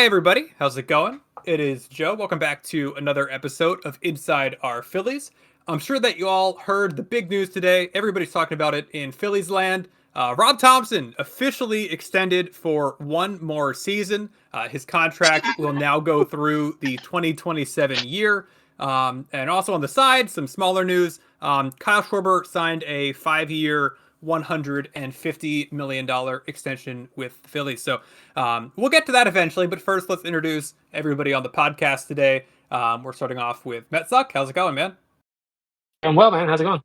Hey everybody, how's it going? It is Joe. Welcome back to another episode of Inside Our Phillies. I'm sure that you all heard the big news today. Everybody's talking about it in Phillies land. Rob Thomson officially extended for one more season. His contract will now go through the 2027 year. And also on the side, some smaller news. Kyle Schwarber signed a 5-year, $150 million extension with the Phillies. So we'll get to that eventually. But first, let's introduce everybody on the podcast today. We're starting off with Metsuck. How's it going, man? I'm well, man. How's it going?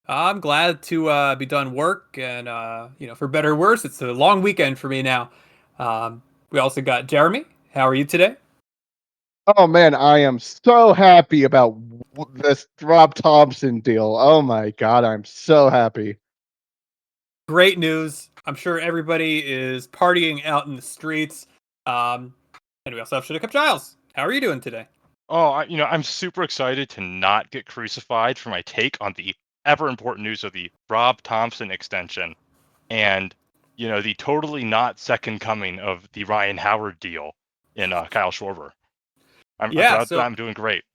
I'm glad to be done work. And, for better or worse, it's a long weekend for me now. We also got Jeremy. How are you today? Oh man, I am so happy about this Rob Thomson deal. Oh my god, I'm so happy. Great news. I'm sure everybody is partying out in the streets. And we also have Shitticup Giles. How are you doing today? Oh, I'm super excited to not get crucified for my take on the ever important news of the Rob Thomson extension and, the totally not second coming of the Ryan Howard deal in Kyle Schwarber. I'm doing great.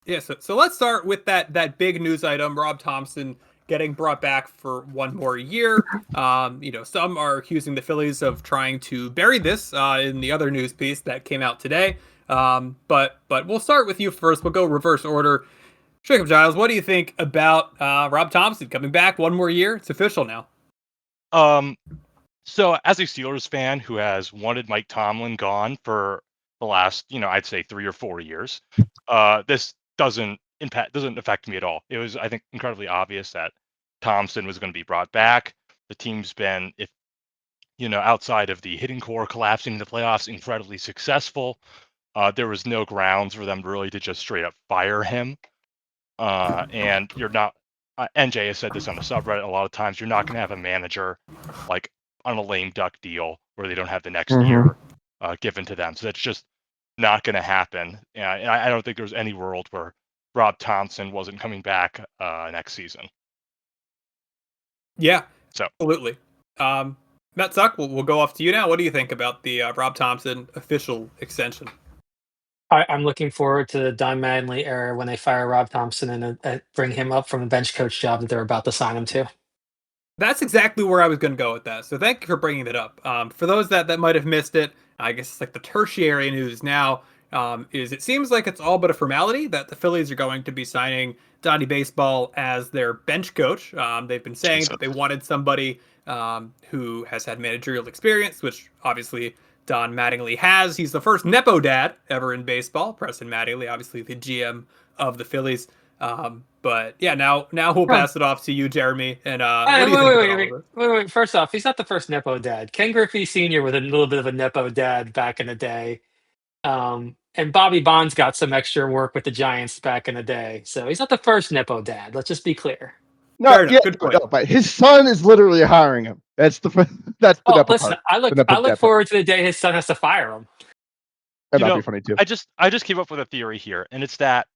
Yeah, so let's start with that big news item, Rob Thomson getting brought back for one more year. Some are accusing the Phillies of trying to bury this in the other news piece that came out today. But we'll start with you first. We'll go reverse order. Jacob Giles, what do you think about Rob Thomson coming back one more year? It's official now. So as a Steelers fan who has wanted Mike Tomlin gone for the last, I'd say 3 or 4 years, this doesn't affect me at all. It was, I think, incredibly obvious that Thomson was going to be brought back. The team's been, outside of the hitting core collapsing in the playoffs, incredibly successful. There was no grounds for them really to just straight up fire him. And you're not, NJ has said this on the subreddit a lot of times, you're not going to have a manager like on a lame duck deal where they don't have the next year given to them. So that's just not going to happen. And I don't think there's any world where Rob Thomson wasn't coming back next season. Yeah, absolutely. Matt Zuck, we'll go off to you now. What do you think about the Rob Thomson official extension? I'm looking forward to the Don Mattingly era when they fire Rob Thomson and bring him up from the bench coach job that they're about to sign him to. That's exactly where I was going to go with that. So thank you for bringing that up. For those that might have missed it, I guess it's like the tertiary news now is it seems like it's all but a formality that the Phillies are going to be signing Donnie Baseball as their bench coach. They've been saying that they wanted somebody who has had managerial experience, which obviously Don Mattingly has. He's the first Nepo dad ever in baseball. Preston Mattingly, obviously the GM of the Phillies. But yeah, now we'll pass it off to you, Jeremy. And what do you think? Wait. First off, he's not the first Nepo dad. Ken Griffey Sr. was a little bit of a Nepo dad back in the day. And Bobby Bonds got some extra work with the Giants back in the day. So he's not the first Nepo dad. Let's just be clear. But his son is literally hiring him. That's the Nepo listen, part. I look forward to the day his son has to fire him. That'd be funny too. I just came up with a theory here, and it's that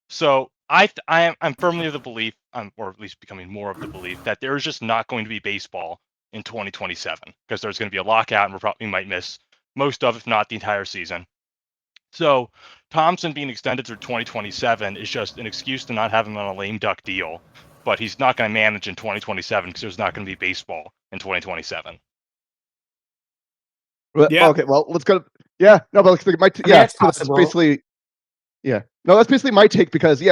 so I'm firmly of the belief, or at least becoming more of the belief, that there is just not going to be baseball in 2027 because there's going to be a lockout, and we might miss most of, if not the entire season. So Thomson being extended through 2027 is just an excuse to not have him on a lame duck deal, but he's not going to manage in 2027 because there's not going to be baseball in 2027. Yeah. Okay. Well, let's go. Yeah. No, but that's basically. Yeah. No, that's basically my take because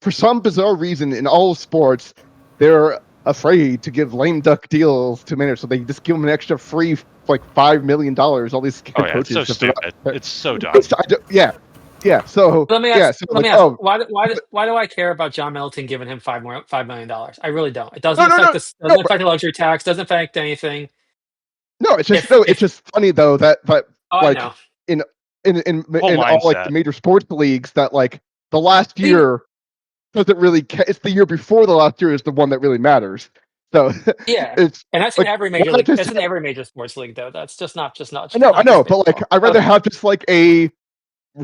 for some bizarre reason in all sports, they're afraid to give lame duck deals to managers, so they just give them an extra free $5 million. All these coaches. It's so stupid. It's so dumb. Yeah. So let me ask. Why do I care about John Middleton giving him $5 million? I really don't. It doesn't affect the luxury tax. Doesn't affect anything. No, it's just funny though that in all the major sports leagues that the last year doesn't really. It's the year before the last year is the one that really matters. So yeah, and that's in every major league. That's in every major sports league though. That's just not. I know, but I'd rather have just a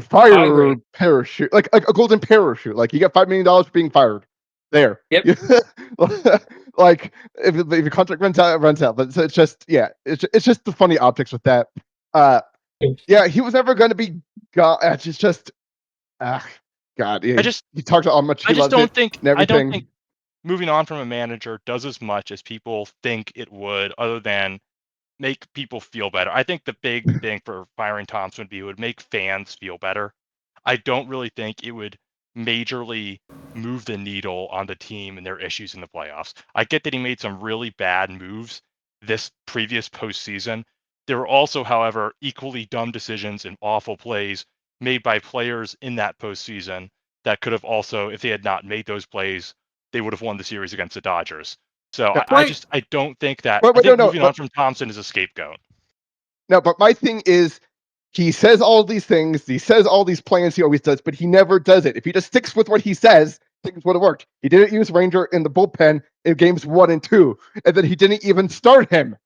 fire parachute, like a golden parachute. You get $5 million for being fired. There. Yep. If your contract runs out, it runs out. But it's just it's just the funny optics with that. Yeah, he was never going to be gone. It's just God. Yeah, he talked about how much he loved it and everything. I don't think moving on from a manager does as much as people think it would, other than make people feel better. I think the big thing for firing Thomson would be it would make fans feel better. I don't really think it would majorly move the needle on the team and their issues in the playoffs. I get that he made some really bad moves this previous postseason. There were also, however, equally dumb decisions and awful plays made by players in that postseason that could have also, if they had not made those plays, they would have won the series against the Dodgers. So I don't think that. I think moving on from Thomson is a scapegoat. No, but my thing is, he says all these things. He says all these plans he always does, but he never does it. If he just sticks with what he says, things would have worked. He didn't use Ranger in the bullpen in games 1 and 2, and then he didn't even start him.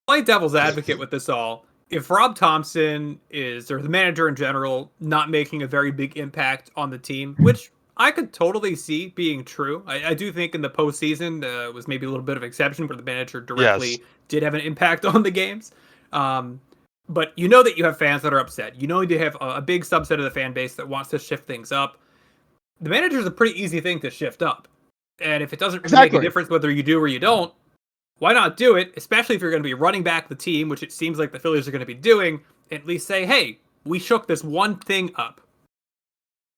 Play devil's advocate with this all. If Rob Thomson is, or the manager in general, not making a very big impact on the team, which I could totally see being true. I do think in the postseason was maybe a little bit of exception where the manager directly did have an impact on the games. But you know that you have fans that are upset. You know you have a big subset of the fan base that wants to shift things up. The manager is a pretty easy thing to shift up. And if it doesn't really make a difference whether you do or you don't, why not do it? Especially if you're going to be running back the team, which it seems like the Phillies are going to be doing. At least say, hey, we shook this one thing up.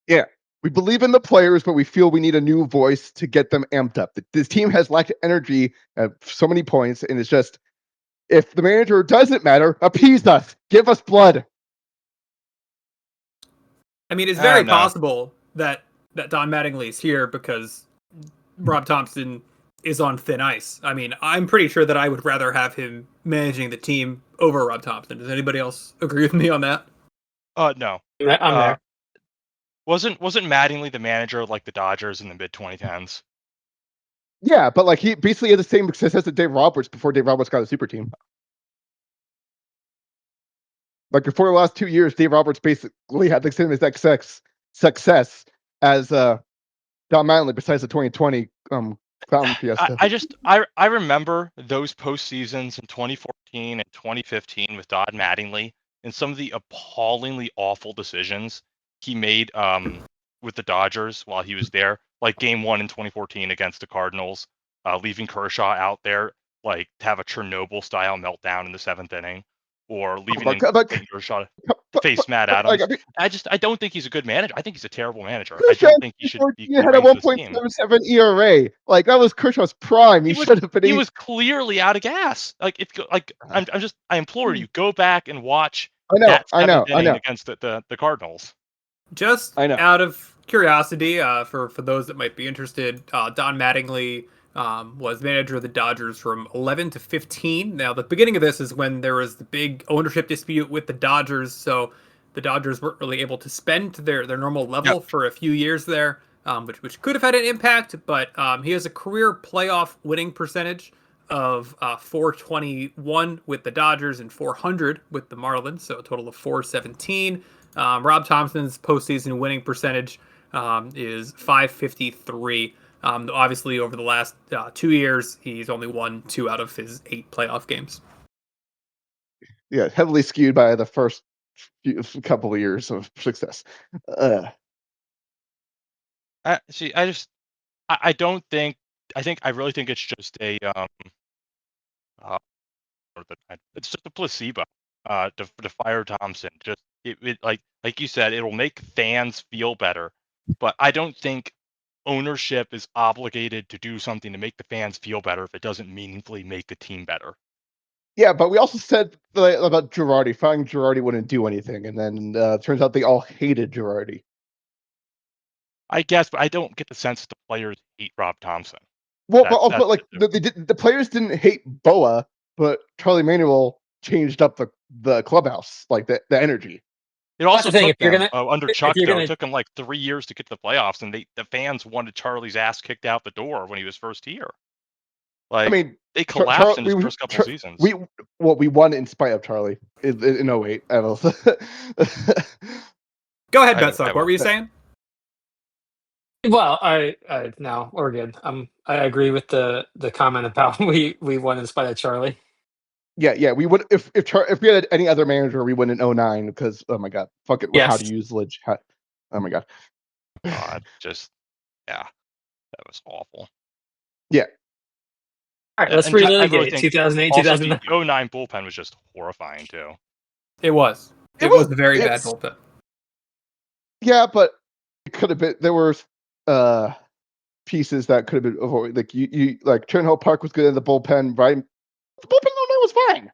Yeah. We believe in the players, but we feel we need a new voice to get them amped up. This team has lacked energy at so many points, and it's just, if the manager doesn't matter, appease us. Give us blood. I mean, it's very possible that Don Mattingly's here because Rob Thomson is on thin ice. I mean, I'm pretty sure that I would rather have him managing the team over Rob Thomson. Does anybody else agree with me on that? No. I'm there. Wasn't Mattingly the manager of like the Dodgers in the mid 2010s? Yeah, but like he basically had the same success as Dave Roberts before Dave Roberts got a super team. Like before the last 2 years, Dave Roberts basically had the same exact success as Don Mattingly, besides the 2020 Clown Fiesta. I remember those postseasons in 2014 and 2015 with Don Mattingly and some of the appallingly awful decisions he made with the Dodgers while he was there, like Game 1 in 2014 against the Cardinals, leaving Kershaw out there like to have a Chernobyl-style meltdown in the 7th inning, or leaving Kershaw to face Matt Adams. I don't think he's a good manager. I think he's a terrible manager. I don't think he should be. He had a 1.77 ERA. Like that was Kershaw's prime. He should have been. He was clearly out of gas. I implore you, go back and watch. I know. Against the Cardinals. Just out of curiosity, for those that might be interested, Don Mattingly was manager of the Dodgers from 11 to 15. Now, the beginning of this is when there was the big ownership dispute with the Dodgers, so the Dodgers weren't really able to spend to their normal level for a few years there, which could have had an impact, but he has a career playoff winning percentage of 421 with the Dodgers and 400 with the Marlins, so a total of 417. Rob Thomson's postseason winning percentage is 553. Obviously, over the last 2 years, he's only won 2 out of his 8 playoff games. Yeah, heavily skewed by the first couple of years of success. I really think it's just it's just a placebo to fire Thomson. Just like you said, it'll make fans feel better, but I don't think ownership is obligated to do something to make the fans feel better if it doesn't meaningfully make the team better. Yeah, but we also said about Girardi. Firing Girardi wouldn't do anything, and then turns out they all hated Girardi. I guess, but I don't get the sense that the players hate Rob Thomson. Well, but like the players didn't hate Boa, but Charlie Manuel changed up the clubhouse, like the energy. It also took them, under Chuck, it took him like 3 years to get to the playoffs, and the fans wanted Charlie's ass kicked out the door when he was first here. Like, I mean, they collapsed in his first couple seasons. We won in spite of Charlie in 08. Go ahead, Betsuck. What were you saying? Well, no, we're good. I agree with the comment about we won in spite of Charlie. Yeah. We would if we had any other manager, we wouldn't 09 because oh my god, fuck it. How to use Lidge? Oh my god. Just that was awful. Yeah. All right, let's relitigate really 2008, also 2009. The 09 bullpen was just horrifying too. It was. It was a very bad bullpen. Yeah, but it could have been. There were pieces that could have been avoided. Like you like Turnhill Park was good in the bullpen, right? The bullpen was fine.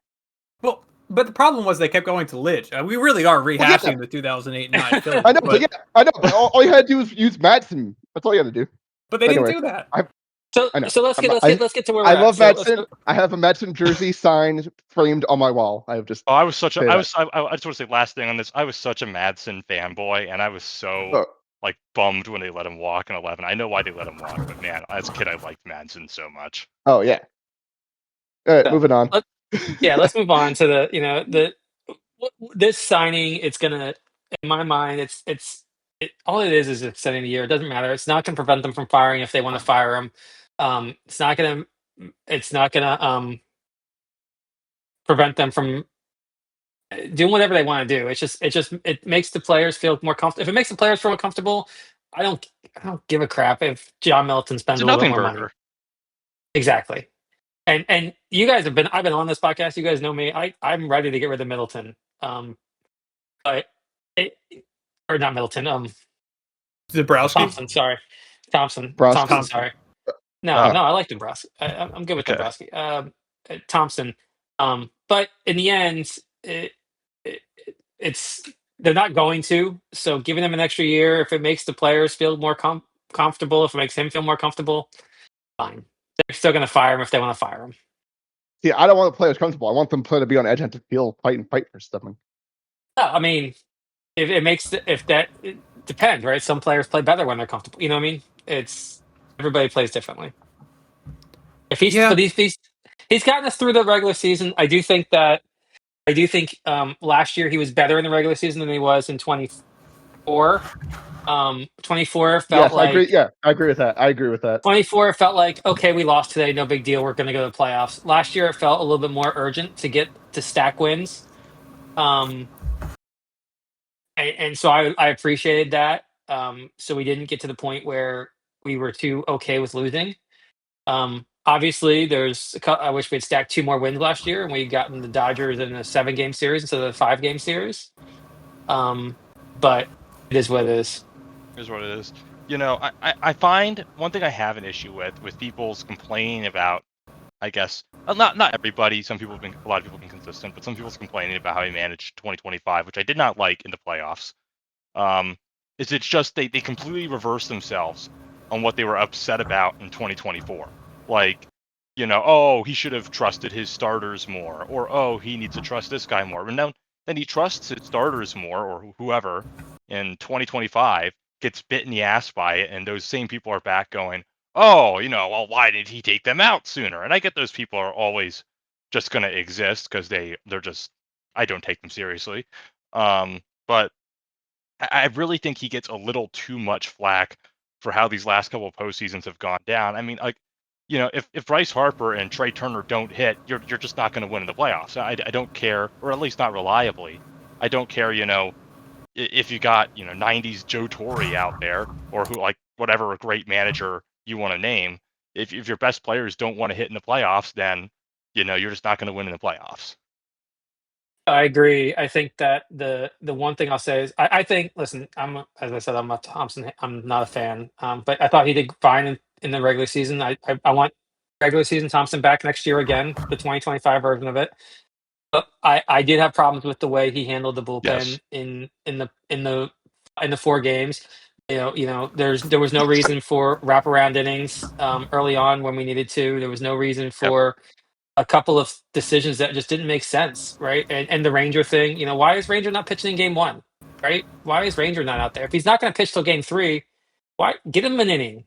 Well, but the problem was they kept going to Lidge. We really are rehashing the 2008-9 Phillies. I know, but all you had to do was use Madsen. That's all you had to do. But they didn't do that. So let's get to where we're at. I love Madsen. I have a Madsen jersey signed, framed on my wall. I have just. Oh, I just want to say last thing on this. I was such a Madsen fanboy, and I was so bummed when they let him walk in 11. I know why they let him walk, but man, as a kid, I liked Madsen so much. Oh yeah. All right, moving on. Let's move on to this signing. It's gonna, in my mind, all it is extending the year. It doesn't matter. It's not gonna prevent them from firing if they want to fire him. It's not gonna prevent them from doing whatever they want to do. It makes the players feel more comfortable. If it makes the players feel more comfortable, I don't give a crap if John Middleton spends a little bit more money. Exactly. And you guys I've been on this podcast. You guys know me. I'm ready to get rid of Middleton. But or not Middleton. Dombrowski. Thomson. Sorry, Thomson. Browski. Thomson. Sorry. No, I like Dombrowski. I'm good with Dombrowski. Thomson. But in the end, it's they're not going to. So giving them an extra year, if it makes the players feel more comfortable, if it makes him feel more comfortable, fine. They're still going to fire him if they want to fire him. See, I don't want the players comfortable. I want them to be on edge and to feel fight for something. I mean, if it makes it depends, right? Some players play better when they're comfortable. You know what I mean? It's everybody plays differently. If he's gotten us through the regular season. I do think last year he was better in the regular season than he was in 24. 24 felt like. I agree. Yeah, I agree with that. 24 felt like, okay, we lost today, no big deal. We're going to go to the playoffs. Last year it felt a little bit more urgent to stack wins. And so I appreciated that. So we didn't get to the point where we were too okay with losing. Obviously, I wish we had stacked 2 more wins last year, and we gotten the Dodgers in a 7-game series instead of a 5-game series. But it is what it is. It is what it is. I find one thing I have an issue with people's complaining about. I guess not everybody. A lot of people have been consistent, but some people's complaining about how he managed 2025, which I did not like in the playoffs. It's just they completely reversed themselves on what they were upset about in 2024. He should have trusted his starters more, or he needs to trust this guy more. And then he trusts his starters more, or whoever, in 2025 gets bit in the ass by it, and those same people are back going, why did he take them out sooner? And I get those people are always just going to exist because they're just, I don't take them seriously. But I really think he gets a little too much flack for how these last couple of postseasons have gone down. I mean, if Bryce Harper and Trey Turner don't hit, you're just not going to win in the playoffs. I don't care, or at least not reliably. I don't care, if you got 90s Joe Torre out there, or whatever great manager you want to name. If your best players don't want to hit in the playoffs, then you're just not going to win in the playoffs. I agree. I think that the one thing I'll say is I think, listen, as I said, I'm a Thomson. I'm not a fan, but I thought he did fine in the regular season. I want regular season Thomson back next year again, the 2025 version of it. But I did have problems with the way he handled the bullpen in the 4 games. There was no reason for wraparound innings early on when we needed to. There was no reason for a couple of decisions that just didn't make sense, right? And the Ranger thing, why is Ranger not pitching in game 1, right? Why is Ranger not out there? If he's not going to pitch till game 3, why get him an inning?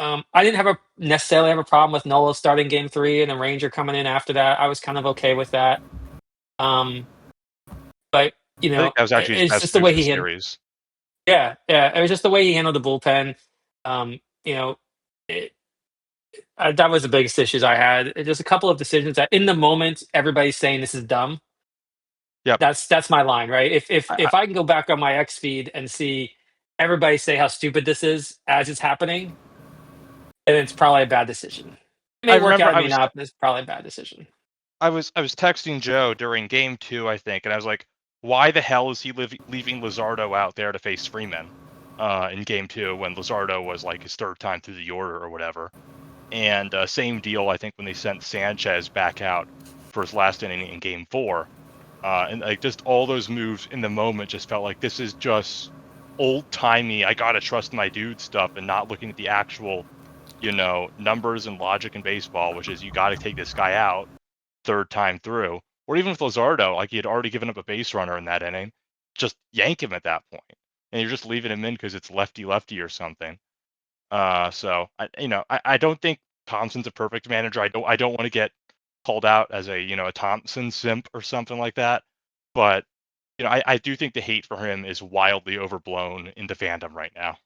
I didn't necessarily have a problem with Nola starting game 3 and the Ranger coming in after that. I was kind of okay with that. But I think that was actually it's just the way he handled. Yeah, it was just the way he handled the bullpen. That was the biggest issues I had. There's a couple of decisions that, in the moment, everybody's saying this is dumb. Yep. That's my line, right? If I, if I can go back on my X feed and see everybody say how stupid this is as it's happening, then it's probably a bad decision. It I may work remember out, it may not, but it's probably a bad decision. I was texting Joe during game 2, I think, and I was like, why the hell is he leaving Luzardo out there to face Freeman in game 2 when Luzardo was like his third time through the order or whatever? And same deal, I think, when they sent Sanchez back out for his last inning in game 4. And like just all those moves in the moment just felt like this is just old-timey, I gotta trust my dude stuff and not looking at the actual, numbers and logic in baseball, which is you gotta take this guy out third time through. Or even with Luzardo, like he had already given up a base runner in that inning, just yank him at that point. And you're just leaving him in because it's lefty or something. So I don't think Thomson's a perfect manager. I don't want to get called out as a Thomson simp or something like that. But I do think the hate for him is wildly overblown into fandom right now.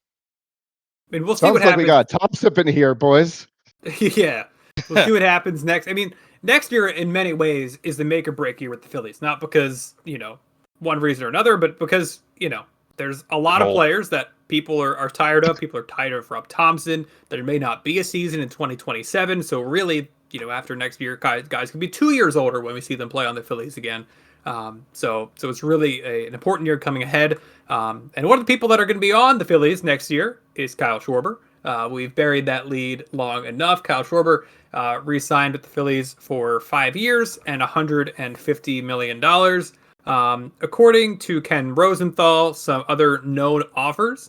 I mean, we'll see Sounds what like happens. we got Thomson in here, boys. Yeah, we'll see what happens next. I mean, next year in many ways is the make or break year with the Phillies. Not because one reason or another, but because there's a lot of players that people are tired of. People are tired of Rob Thomson. There may not be a season in 2027. So really, after next year, guys can be 2 years older when we see them play on the Phillies again. So it's really an important year coming ahead. And one of the people that are going to be on the Phillies next year is Kyle Schwarber. We've buried that lead long enough. Kyle Schwarber re-signed with the Phillies for 5 years and $150 million. According to Ken Rosenthal, some other known offers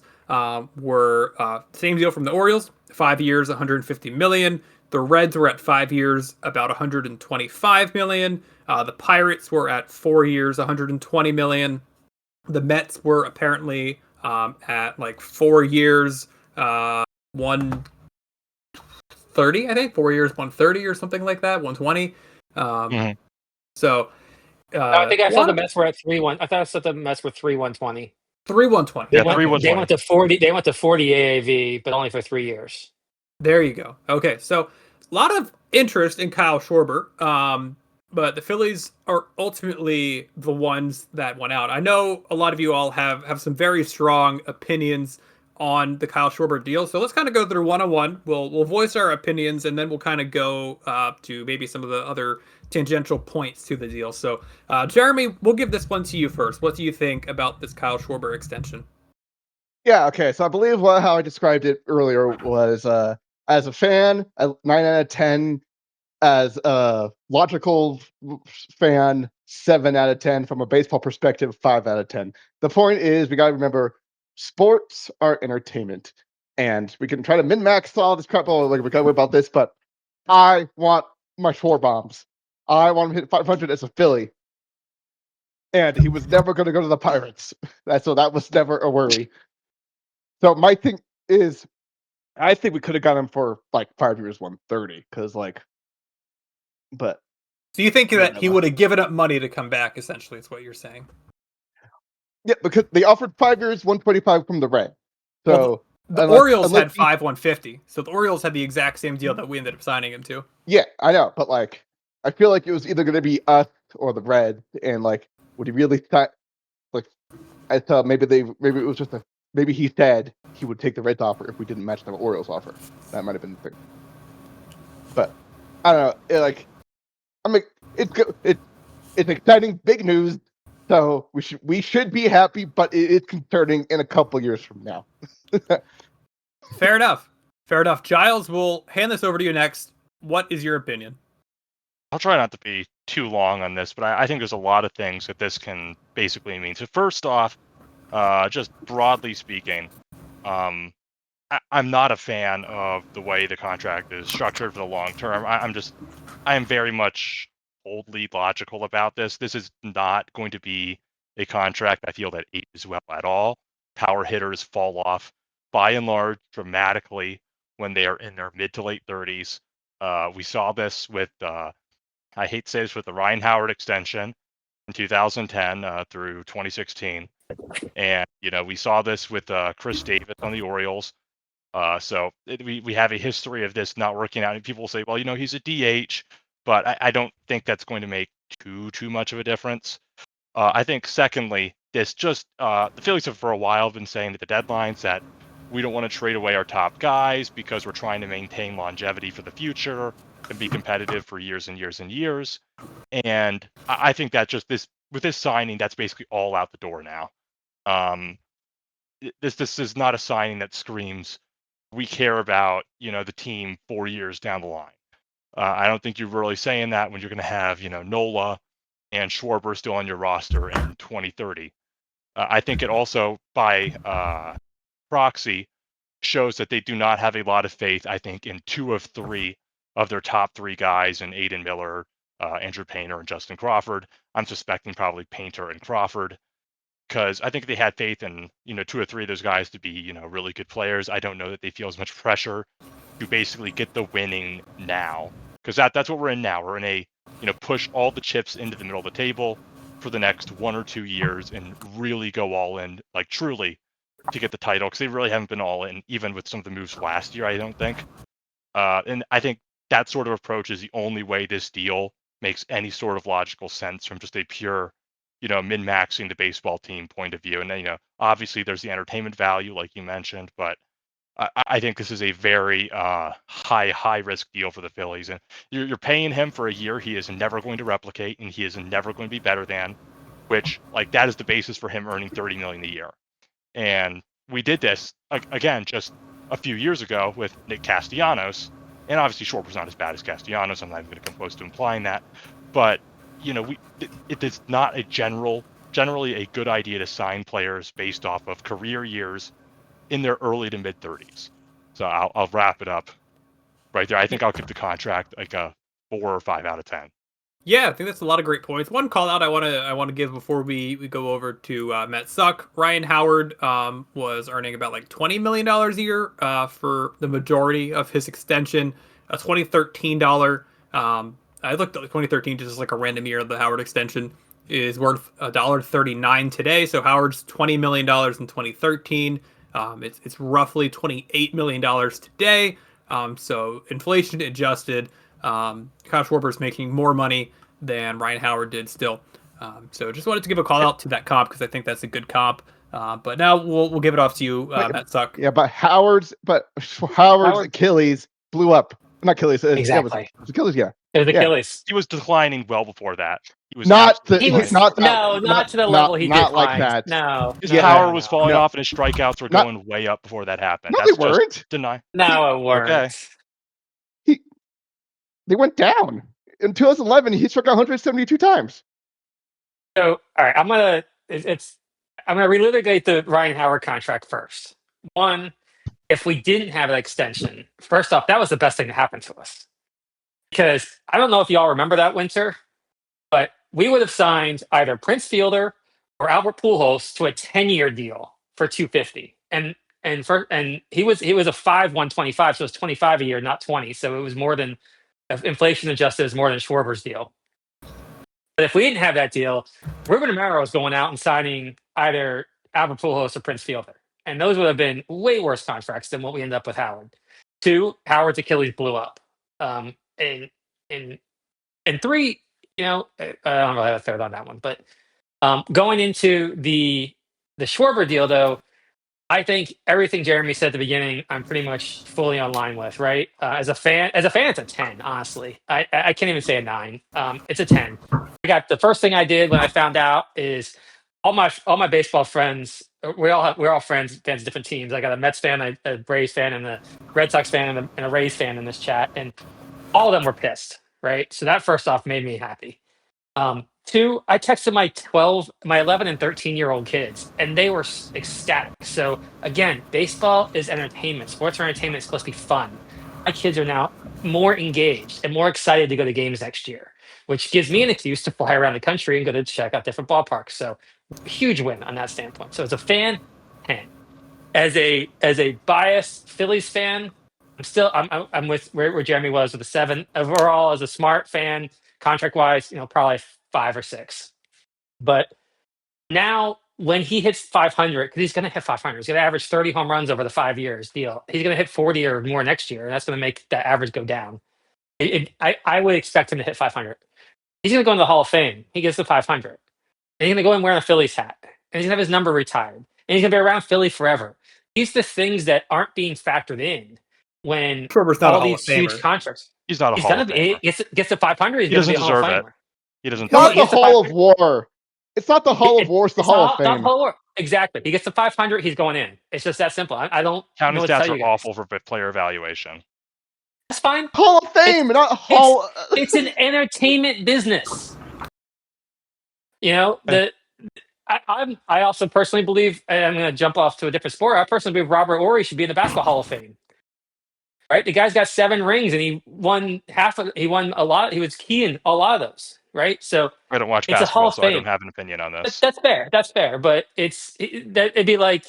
were same deal from the Orioles, 5 years, $150 million. The Reds were at 5 years, about $125 million. The Pirates were at 4 years, $120 million. The Mets were apparently at like 4 years, 130, I think. 4 years, 130 or something like that, 120. So No, I think I saw the Mets were at 3-1. I thought I said the Mets were 3-120. 3-120. Yeah, 3-120. They went to 40. They went to 40 AAV, but only for 3 years. There you go. Okay, so a lot of interest in Kyle Schwarber, but the Phillies are ultimately the ones that went out. I know a lot of you all have some very strong opinions on the Kyle Schwarber deal, so let's kind of go through one-on-one. We'll voice our opinions, and then we'll kind of go to maybe some of the other tangential points to the deal. So, Jeremy, we'll give this one to you first. What do you think about this Kyle Schwarber extension? Yeah, okay. So I believe how I described it earlier was as a fan, a 9 out of 10. As a logical fan, 7 out of 10. From a baseball perspective, 5 out of 10. The point is, we got to remember, sports are entertainment. And we can try to min-max all this crap, like we got about this, but I want my 4 bombs. I want him to hit 500 as a Philly. And he was never going to go to the Pirates. So that was never a worry. So my thing is, I think we could have got him for like 5 years, 130, because but so you think that he would have given up money to come back? Essentially, is what you're saying. Yeah, because they offered 5 years, 125 from the Reds. So the Orioles had 5 150. So the Orioles had the exact same deal that we ended up signing him to. Yeah, I know, but I feel like it was either going to be us or the Reds, and would he really I thought maybe it was just maybe he said he would take the Reds offer if we didn't match the Orioles offer. That might have been the thing. But I don't know. It's exciting, big news. So we should be happy, but it is concerning in a couple years from now. Fair enough. Giles, we'll hand this over to you next. What is your opinion? I'll try not to be too long on this, but I think there's a lot of things that this can basically mean. So first off, just broadly speaking, I'm not a fan of the way the contract is structured for the long term. I am very much coldly logical about this. This is not going to be a contract I feel that ages well at all. Power hitters fall off by and large dramatically when they are in their mid to late 30s. We saw this with, I hate to say this, with the Ryan Howard extension in 2010 through 2016. And, we saw this with Chris Davis on the Orioles. So we have a history of this not working out, and people will say, well, he's a DH, but I don't think that's going to make too much of a difference. I think secondly, the Phillies have for a while been saying at the deadlines that we don't want to trade away our top guys because we're trying to maintain longevity for the future and be competitive for years and years and years. And I think that with this signing, that's basically all out the door now. This is not a signing that screams we care about the team 4 years down the line. I don't think you're really saying that when you're going to have Nola and Schwarber still on your roster in 2030. I think it also, by proxy, shows that they do not have a lot of faith, I think, in 2 of 3 of their top 3 guys, in Aiden Miller, Andrew Painter, and Justin Crawford. I'm suspecting probably Painter and Crawford, because I think they had faith in 2 or 3 of those guys to be really good players. I don't know that they feel as much pressure to basically get the winning now, because that's what we're in now. We're in a push all the chips into the middle of the table for the next 1 or 2 years and really go all in, like truly, to get the title, because they really haven't been all in, even with some of the moves last year, I don't think. And I think that sort of approach is the only way this deal makes any sort of logical sense from just a pure min-maxing the baseball team point of view. And obviously there's the entertainment value, like you mentioned, but I think this is a very high risk deal for the Phillies, and you're paying him for a year he is never going to replicate, and he is never going to be better than, which that is the basis for him earning $30 million a year. And we did this again just a few years ago with Nick Castellanos, and obviously Schwarber's not as bad as Castellanos. I'm not even going to come close to implying that, but it is not generally a good idea to sign players based off of career years in their early to mid 30s. So I'll wrap it up right there. I think I'll give the contract like a 4 or 5 out of 10. Yeah, I think that's a lot of great points. One call out I want to give before we go over to Matt Suck. Ryan Howard was earning about like $20 million a year for the majority of his extension. A $2013. I looked at 2013 just like a random year of the Howard extension is worth $1.39 today. So Howard's $20 million in 2013. It's roughly $28 million today. So inflation adjusted, Kyle Schwarber's making more money than Ryan Howard did still. So just wanted to give a call out to that comp because I think that's a good comp. But now we'll give it off to you, Matt Suck. Yeah, but Howard's Achilles blew up. Not Achilles. Exactly. It was Achilles. Yeah. It was Achilles. He was declining well before that. He was not to the level he did. Not like that. No. His power was falling off, and his strikeouts were going way up before that happened. No, they weren't. Deny. No, it weren't. Okay. They went down. In 2011, he struck out 172 times. So, all right, I'm gonna relitigate the Ryan Howard contract first. One, if we didn't have an extension, first off, that was the best thing to happen to us. Because I don't know if y'all remember that winter, but we would have signed either Prince Fielder or Albert Pujols to a 10-year deal for $250, and he was a 5/125, so it was 25 a year, not 20. So it was more than inflation adjusted, is more than Schwarber's deal. But if we didn't have that deal, Ruben Amaro was going out and signing either Albert Pujols or Prince Fielder, and those would have been way worse contracts than what we ended up with Howard. 2, Howard's Achilles blew up. And 3, I don't really have a third on that one. But going into the Schwarber deal, though, I think everything Jeremy said at the beginning, I'm pretty much fully online with. Right, as a fan, it's a 10. Honestly, I can't even say a 9. It's a 10. The first thing I did when I found out is all my baseball friends. We're all fans of different teams. I got a Mets fan, a Braves fan, and a Red Sox fan, and a Rays fan in this chat, and all of them were pissed. Right, so that first off made me happy. 2, I texted my 11 and 13-year-old kids, and they were ecstatic. So again, baseball is entertainment. Sports are entertainment. It's supposed to be fun. My kids are now more engaged and more excited to go to games next year, which gives me an excuse to fly around the country and go to check out different ballparks. So huge win on that standpoint. So as a fan, 10. As a biased Phillies fan, I'm with where Jeremy was with a 7 overall. As a smart fan, contract wise, probably 5 or 6. But now when he hits 500, because he's going to hit 500, he's going to average 30 home runs over the 5 years deal. He's going to hit 40 or more next year, and that's going to make that average go down. I would expect him to hit 500. He's going to go into the Hall of Fame. He gets to 500. And he's going to go and wear a Phillies hat. And he's going to have his number retired. And he's going to be around Philly forever. These are the things that aren't being factored in when Schwarber's not all a Hall these of huge Famer. contracts. He's not a He's Hall gonna of be. Famer. Gets to 500. He's He going to doesn't be a Hall of deserve it. Famer. He doesn't. It's not He the gets to Hall of War. It's not the Hall of War. It's the Hall of not Fame. Hall of War. Exactly. He gets to 500. He's going in. It's just that simple. I don't Counting know what to tell stats you are guys. awful for player evaluation. That's fine. Hall of Fame, not Hall. It's an entertainment business. You know, I also personally believe, and I'm going to jump off to a different sport. I personally believe Robert Ory should be in the Basketball Hall of Fame. Right, the guy's got 7 rings, and he won a lot. He was key in a lot of those. Right, so I don't watch it's a Hall basketball, of so I don't Fame. have an opinion on this. That's fair. That's fair. But it'd be like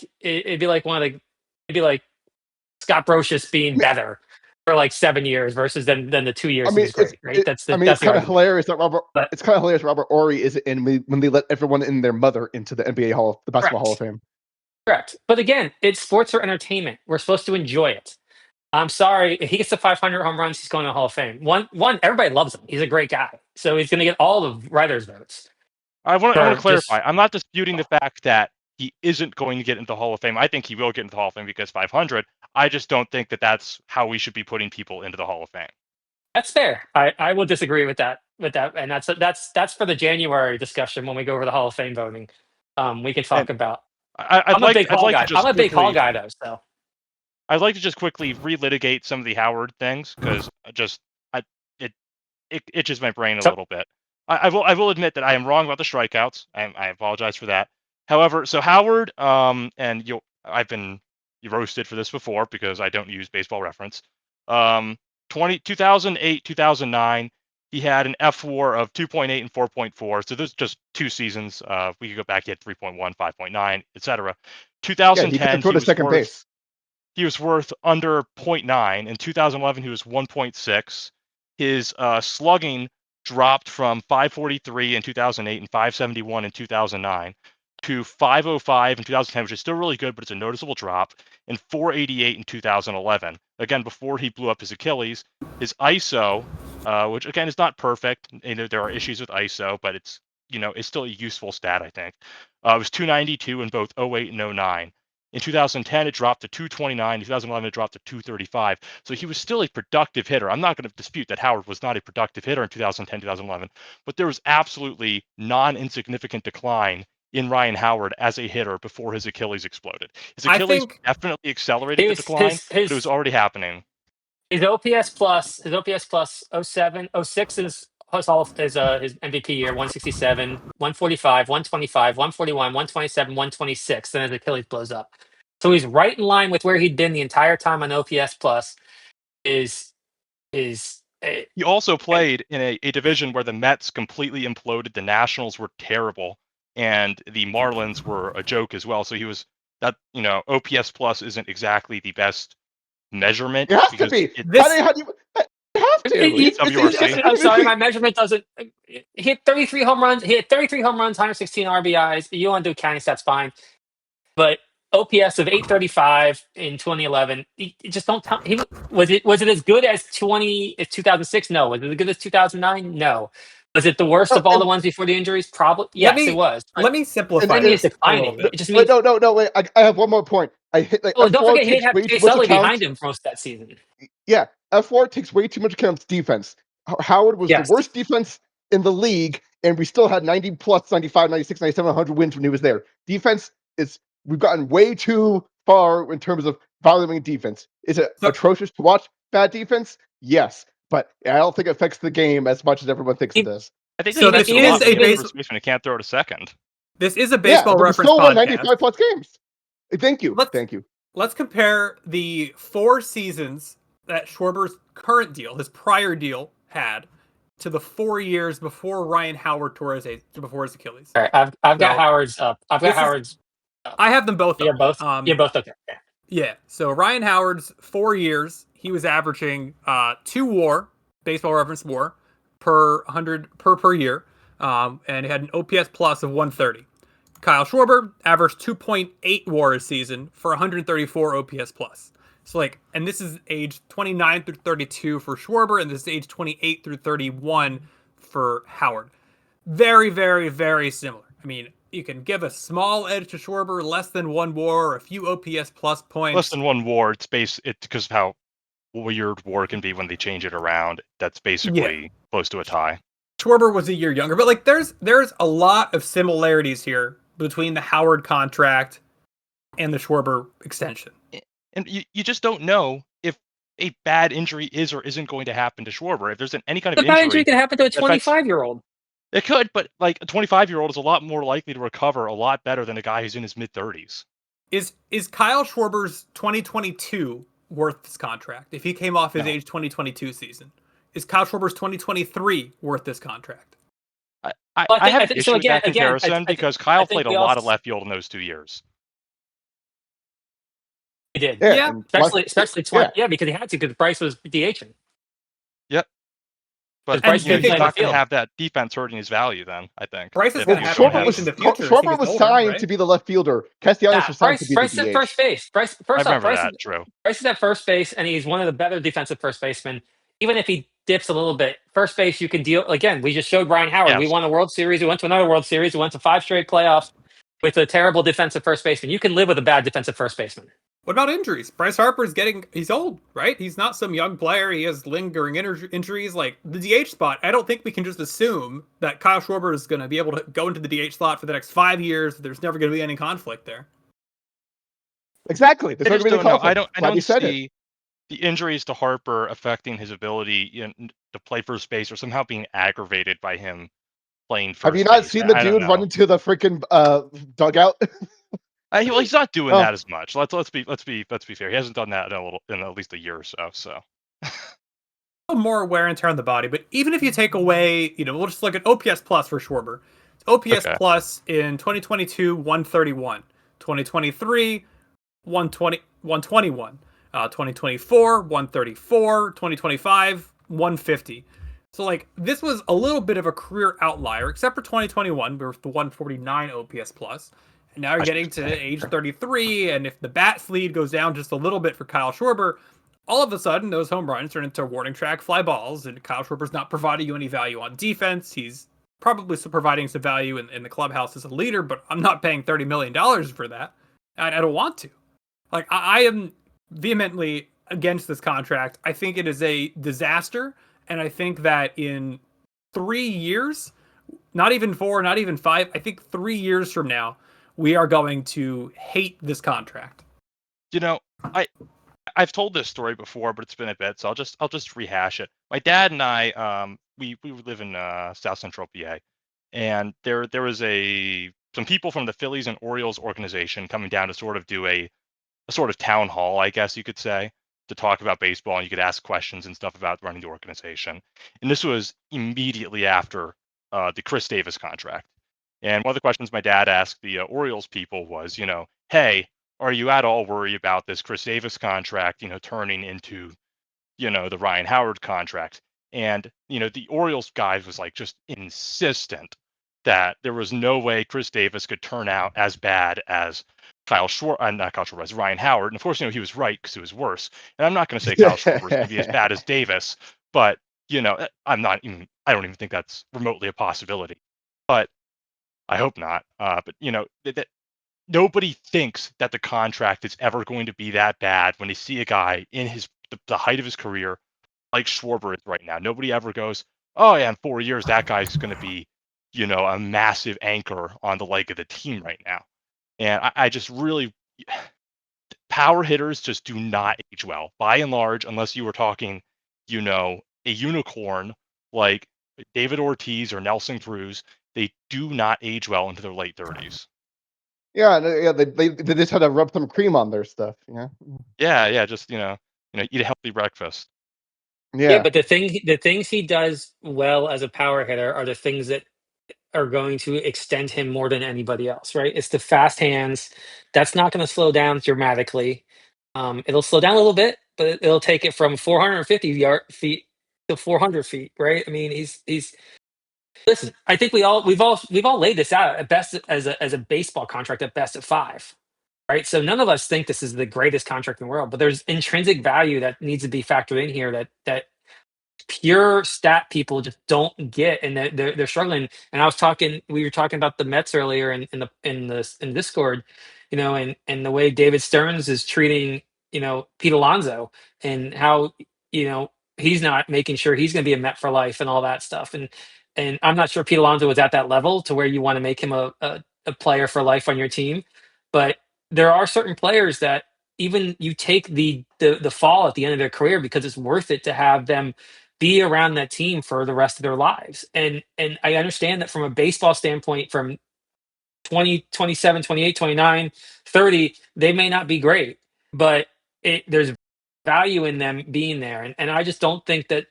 Scott Brocious being better for like 7 years versus than the 2 years he was great. Right, it's kind of hilarious that Robert Ory is in when they let everyone in their mother into the the Basketball Hall of Fame. Correct. But again, it's sports for entertainment. We're supposed to enjoy it. I'm sorry, if he gets to 500 home runs, he's going to the Hall of Fame. One, everybody loves him. He's a great guy, so he's going to get all the writers' votes. I want to clarify. I'm not disputing the fact that he isn't going to get into the Hall of Fame. I think he will get into the Hall of Fame because 500. I just don't think that that's how we should be putting people into the Hall of Fame. That's fair. I will disagree with that. And that's for the January discussion when we go over the Hall of Fame voting. We can talk about. I'm a big Hall guy though, so. I'd like to just quickly relitigate some of the Howard things because it itches my brain a little bit. I will admit that I am wrong about the strikeouts. I apologize for that. However, so Howard, and I've been roasted for this before because I don't use Baseball Reference. 2008, 2009, he had an F/WAR of 2.8 and 4.4. So there's just 2 seasons. We could go back. He had 3.1, 5.9, etc. 2010, he was second base. He was worth under 0.9. In 2011, he was 1.6. His slugging dropped from 543 in 2008 and 571 in 2009 to 505 in 2010, which is still really good, but it's a noticeable drop, and 488 in 2011. Again, before he blew up his Achilles. His ISO, which again is not perfect. There are issues with ISO, but it's still a useful stat, I think. It was 292 in both 08 and 09. In 2010, it dropped to 229. In 2011, it dropped to 235. So he was still a productive hitter. I'm not going to dispute that Howard was not a productive hitter in 2010, 2011, but there was absolutely non-insignificant decline in Ryan Howard as a hitter before his Achilles exploded. His Achilles definitely accelerated the decline, but it was already happening. His OPS plus 07, 06 is his MVP year, 167, 145, 125, 141, 127, 126. Then his Achilles blows up. So he's right in line with where he'd been the entire time on OPS plus. He also played in a division where the Mets completely imploded. The Nationals were terrible, and the Marlins were a joke as well. So he was that. OPS plus isn't exactly the best measurement. It has to be. How do you have to. I'm sorry, my measurement doesn't. He hit 33 home runs. 116 RBIs. You want to do counting stats, fine. But OPS of 835 in 2011. Just don't tell. Was it as good as 2006? No. Was it as good as 2009? No. Was it the worst of all the ones before the injuries? Probably. Yes, it was. Let me simplify it. It's declining. It just means, wait. I have one more point. don't forget he didn't have Chase Utley behind him for most of that season. Yeah, F/WAR takes way too much account of defense. Howard was the worst defense in the league, and we still had 90 plus, 95, 96, 97, 100 wins when he was there. Defense we've gotten way too far in terms of valuing defense. Is it atrocious to watch bad defense? Yes, but I don't think it affects the game as much as everyone thinks it does. I think so. This is a baseball. He can't throw to second. This is a Baseball Reference still podcast. Won 95 plus games. Thank you. Thank you. Let's compare the 4 seasons that Schwarber's current deal, his prior deal, had to the 4 years before Ryan Howard tore before his Achilles. All right, I've got Howard's up. I have them both. Yeah, both. Both okay. Yeah. So Ryan Howard's 4 years, he was averaging 2 WAR, Baseball Reference WAR, per 100 per year, and it had an OPS plus of 130. Kyle Schwarber averaged 2.8 WAR a season for 134 OPS plus. So like, and this is age 29 through 32 for Schwarber, and this is age 28 through 31 for Howard. Very, very, very similar. I mean, you can give a small edge to Schwarber, less than 1 WAR, a few OPS plus points. Less than 1 WAR. It's because of how weird WAR can be when they change it around. That's basically close to a tie. Schwarber was a year younger, but like there's a lot of similarities here between the Howard contract and the Schwarber extension. And you just don't know if a bad injury is or isn't going to happen to Schwarber. If there's any kind of bad injury can happen to a 25-year-old. It could, but like a 25-year-old is a lot more likely to recover a lot better than a guy who's in his mid-30s. Is Kyle Schwarber's 2022 worth this contract? If he came off his age 2022 season, is Kyle Schwarber's 2023 worth this contract? I have an issue with that comparison because Kyle played a lot of left field in those 2 years. He did, yeah. Especially 20, because he had to, because Bryce was DHing. Yep. But Bryce, he's not going to have that defense hurting his value then, I think. Bryce is going to have Schwarber in the future. Schwarber was signed to be the left fielder. Castellanos was signed to be Bryce the DH. Bryce is at first base. Bryce is at first base, and he's one of the better defensive first basemen. Even if he dips a little bit, first base, you can deal. Again, we just showed Ryan Howard. Yes. We won a World Series. We went to another World Series. We went to 5 straight playoffs with a terrible defensive first baseman. You can live with a bad defensive first baseman. What about injuries? Bryce Harper's he's old, right? He's not some young player. He has lingering injuries. Like the DH spot, I don't think we can just assume that Kyle Schwarber is going to be able to go into the DH slot for the next 5 years. There's never going to be any conflict there. Exactly. I don't see the injuries to Harper affecting his ability to play first base or somehow being aggravated by him playing first base. Have you not seen the dude run into the freaking dugout? He's not doing that as much. Let's be fair. He hasn't done that in at least a year or so. So more wear and tear on the body. But even if you take away, we'll just look at OPS plus for Schwarber. OPS plus in 2022 131, 2023 120, 121, 2024 134, 2025 150. So like this was a little bit of a career outlier, except for 2021 with the 149 OPS plus. And now you're getting to age 33, and if the bat lead goes down just a little bit for Kyle Schwarber, all of a sudden those home runs turn into warning track fly balls, and Kyle Schwarber's not providing you any value on defense. He's probably providing some value in the clubhouse as a leader, but I'm not paying $30 million for that. I don't want to. Like, I am vehemently against this contract. I think it is a disaster, and I think that in 3 years, not even 4, not even 5, I think 3 years from now, we are going to hate this contract. I've told this story before, but it's been a bit, so I'll just rehash it. My dad and I, we live in South Central PA, and there was some people from the Phillies and Orioles organization coming down to sort of do a sort of town hall, I guess you could say, to talk about baseball, and you could ask questions and stuff about running the organization. And this was immediately after the Chris Davis contract. And one of the questions my dad asked the Orioles people was, hey, are you at all worried about this Chris Davis contract, turning into, the Ryan Howard contract? And, the Orioles guys was like just insistent that there was no way Chris Davis could turn out as bad as as Ryan Howard. And of course, he was right because it was worse. And I'm not going to say Kyle Schwarber is going to be as bad as Davis, but, I don't even think that's remotely a possibility. But I hope not. But that nobody thinks that the contract is ever going to be that bad when they see a guy in the height of his career like Schwarber is right now. Nobody ever goes, oh yeah, in 4 years that guy's going to be, a massive anchor on the leg of the team right now. And I just really, power hitters just do not age well, by and large, unless you were talking, a unicorn like David Ortiz or Nelson Cruz. They do not age well into their late 30s. Yeah, they just had to rub some cream on their stuff. Yeah, just eat a healthy breakfast. Yeah, but the things he does well as a power hitter are the things that are going to extend him more than anybody else, right? It's the fast hands. That's not going to slow down dramatically. It'll slow down a little bit, but it'll take it from 450 feet to 400 feet, right? I mean, he's Listen, I think we've all laid this out at best as a baseball contract at best at 5, right? So none of us think this is the greatest contract in the world, but there's intrinsic value that needs to be factored in here that pure stat people just don't get, and they're struggling. And we were talking about the Mets earlier in Discord, and the way David Stearns is treating Pete Alonso, and how he's not making sure he's going to be a Met for life and all that stuff. And I'm not sure Pete Alonso was at that level to where you want to make him a player for life on your team, but there are certain players that even you take the fall at the end of their career because it's worth it to have them be around that team for the rest of their lives. And I understand that from a baseball standpoint, from 20, 27, 28, 29, 30, they may not be great, but there's value in them being there. And I just don't think that,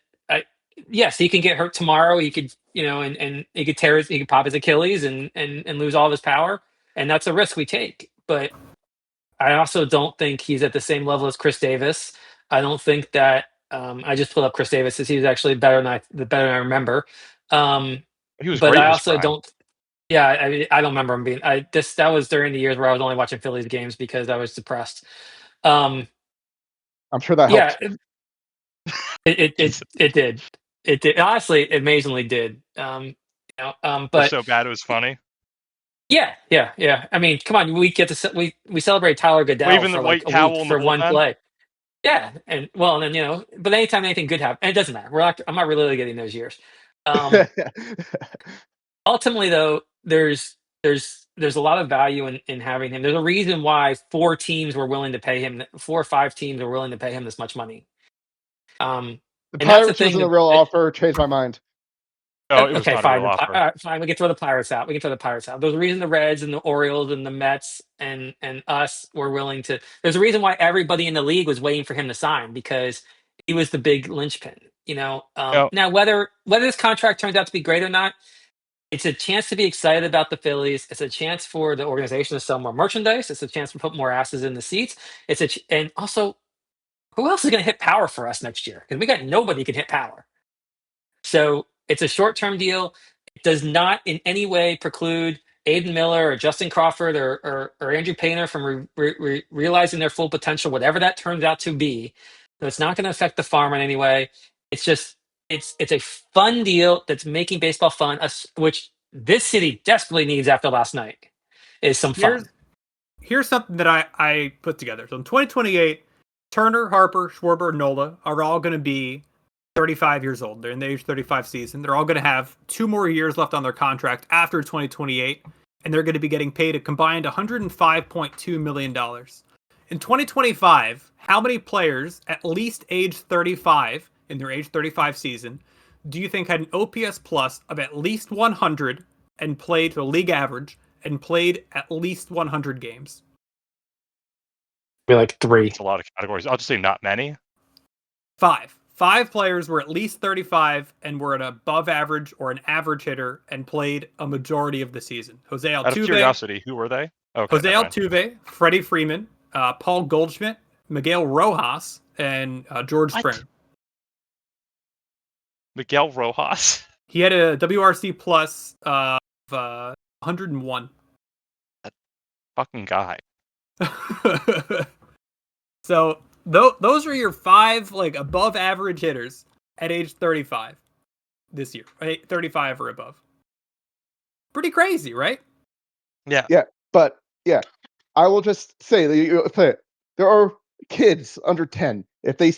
yes, he can get hurt tomorrow. He could, and he could he could pop his Achilles and lose all of his power. And that's a risk we take. But I also don't think he's at the same level as Chris Davis. I don't think that, I just pulled up Chris Davis, as he was actually better than I remember. He was But great in I his also prime. don't. Yeah, I don't remember him being. That was during the years where I was only watching Phillies games because I was depressed. I'm sure that Yeah, helps. it did. It did. Honestly, it amazingly did. Or But so bad it was funny. yeah. I mean, come on, we celebrate Tyler Goodell Waving the for like white a week towel in the for one bullpen. play. Yeah, and well, and then but anytime anything good happens, and it doesn't matter. I'm not really getting those years. Ultimately, though, there's a lot of value in having him. There's a reason why 4 teams were willing to pay him. 4 or 5 teams were willing to pay him this much money. The And that's the Pirates thing. wasn't a real offer. Changed my mind. No, it was Okay, not a fine. real offer. Fine. We can throw the Pirates out. There's a reason the Reds and the Orioles and the Mets and us were willing to. There's a reason why everybody in the league was waiting for him to sign, because he was the big linchpin. No, Now whether this contract turns out to be great or not, it's a chance to be excited about the Phillies. It's a chance for the organization to sell more merchandise. It's a chance to put more asses in the seats. And also, who else is going to hit power for us next year? Because we got nobody who can hit power. So it's a short-term deal. It does not in any way preclude Aiden Miller or Justin Crawford or Andrew Painter from realizing their full potential, whatever that turns out to be. So it's not going to affect the farm in any way. It's just it's a fun deal that's making baseball fun, which this city desperately needs after last night. Is some fun. Here's something that I put together. So in 2028, Turner, Harper, Schwarber, Nola are all going to be 35 years old. They're in the age 35 season. They're all going to have 2 more years left on their contract after 2028, and they're going to be getting paid a combined $105.2 million. In 2025, how many players at least age 35 in their age 35 season do you think had an OPS plus of at least 100 and played to a league average and played at least 100 games? Be like 3. it's a lot of categories. I'll just say not many. 5. 5 players were at least 35 and were an above average or an average hitter and played a majority of the season. Jose Altuve. Out of curiosity, who were they? Okay, Jose Altuve, Freddie Freeman, Paul Goldschmidt, Miguel Rojas, and George Springer. Miguel Rojas. He had a WRC plus of 101. That fucking guy. So those are your 5 like above average hitters at age 35 this year, 35 or above. Pretty crazy, right? Yeah. Yeah, but yeah, I will just say that there are kids under 10. If they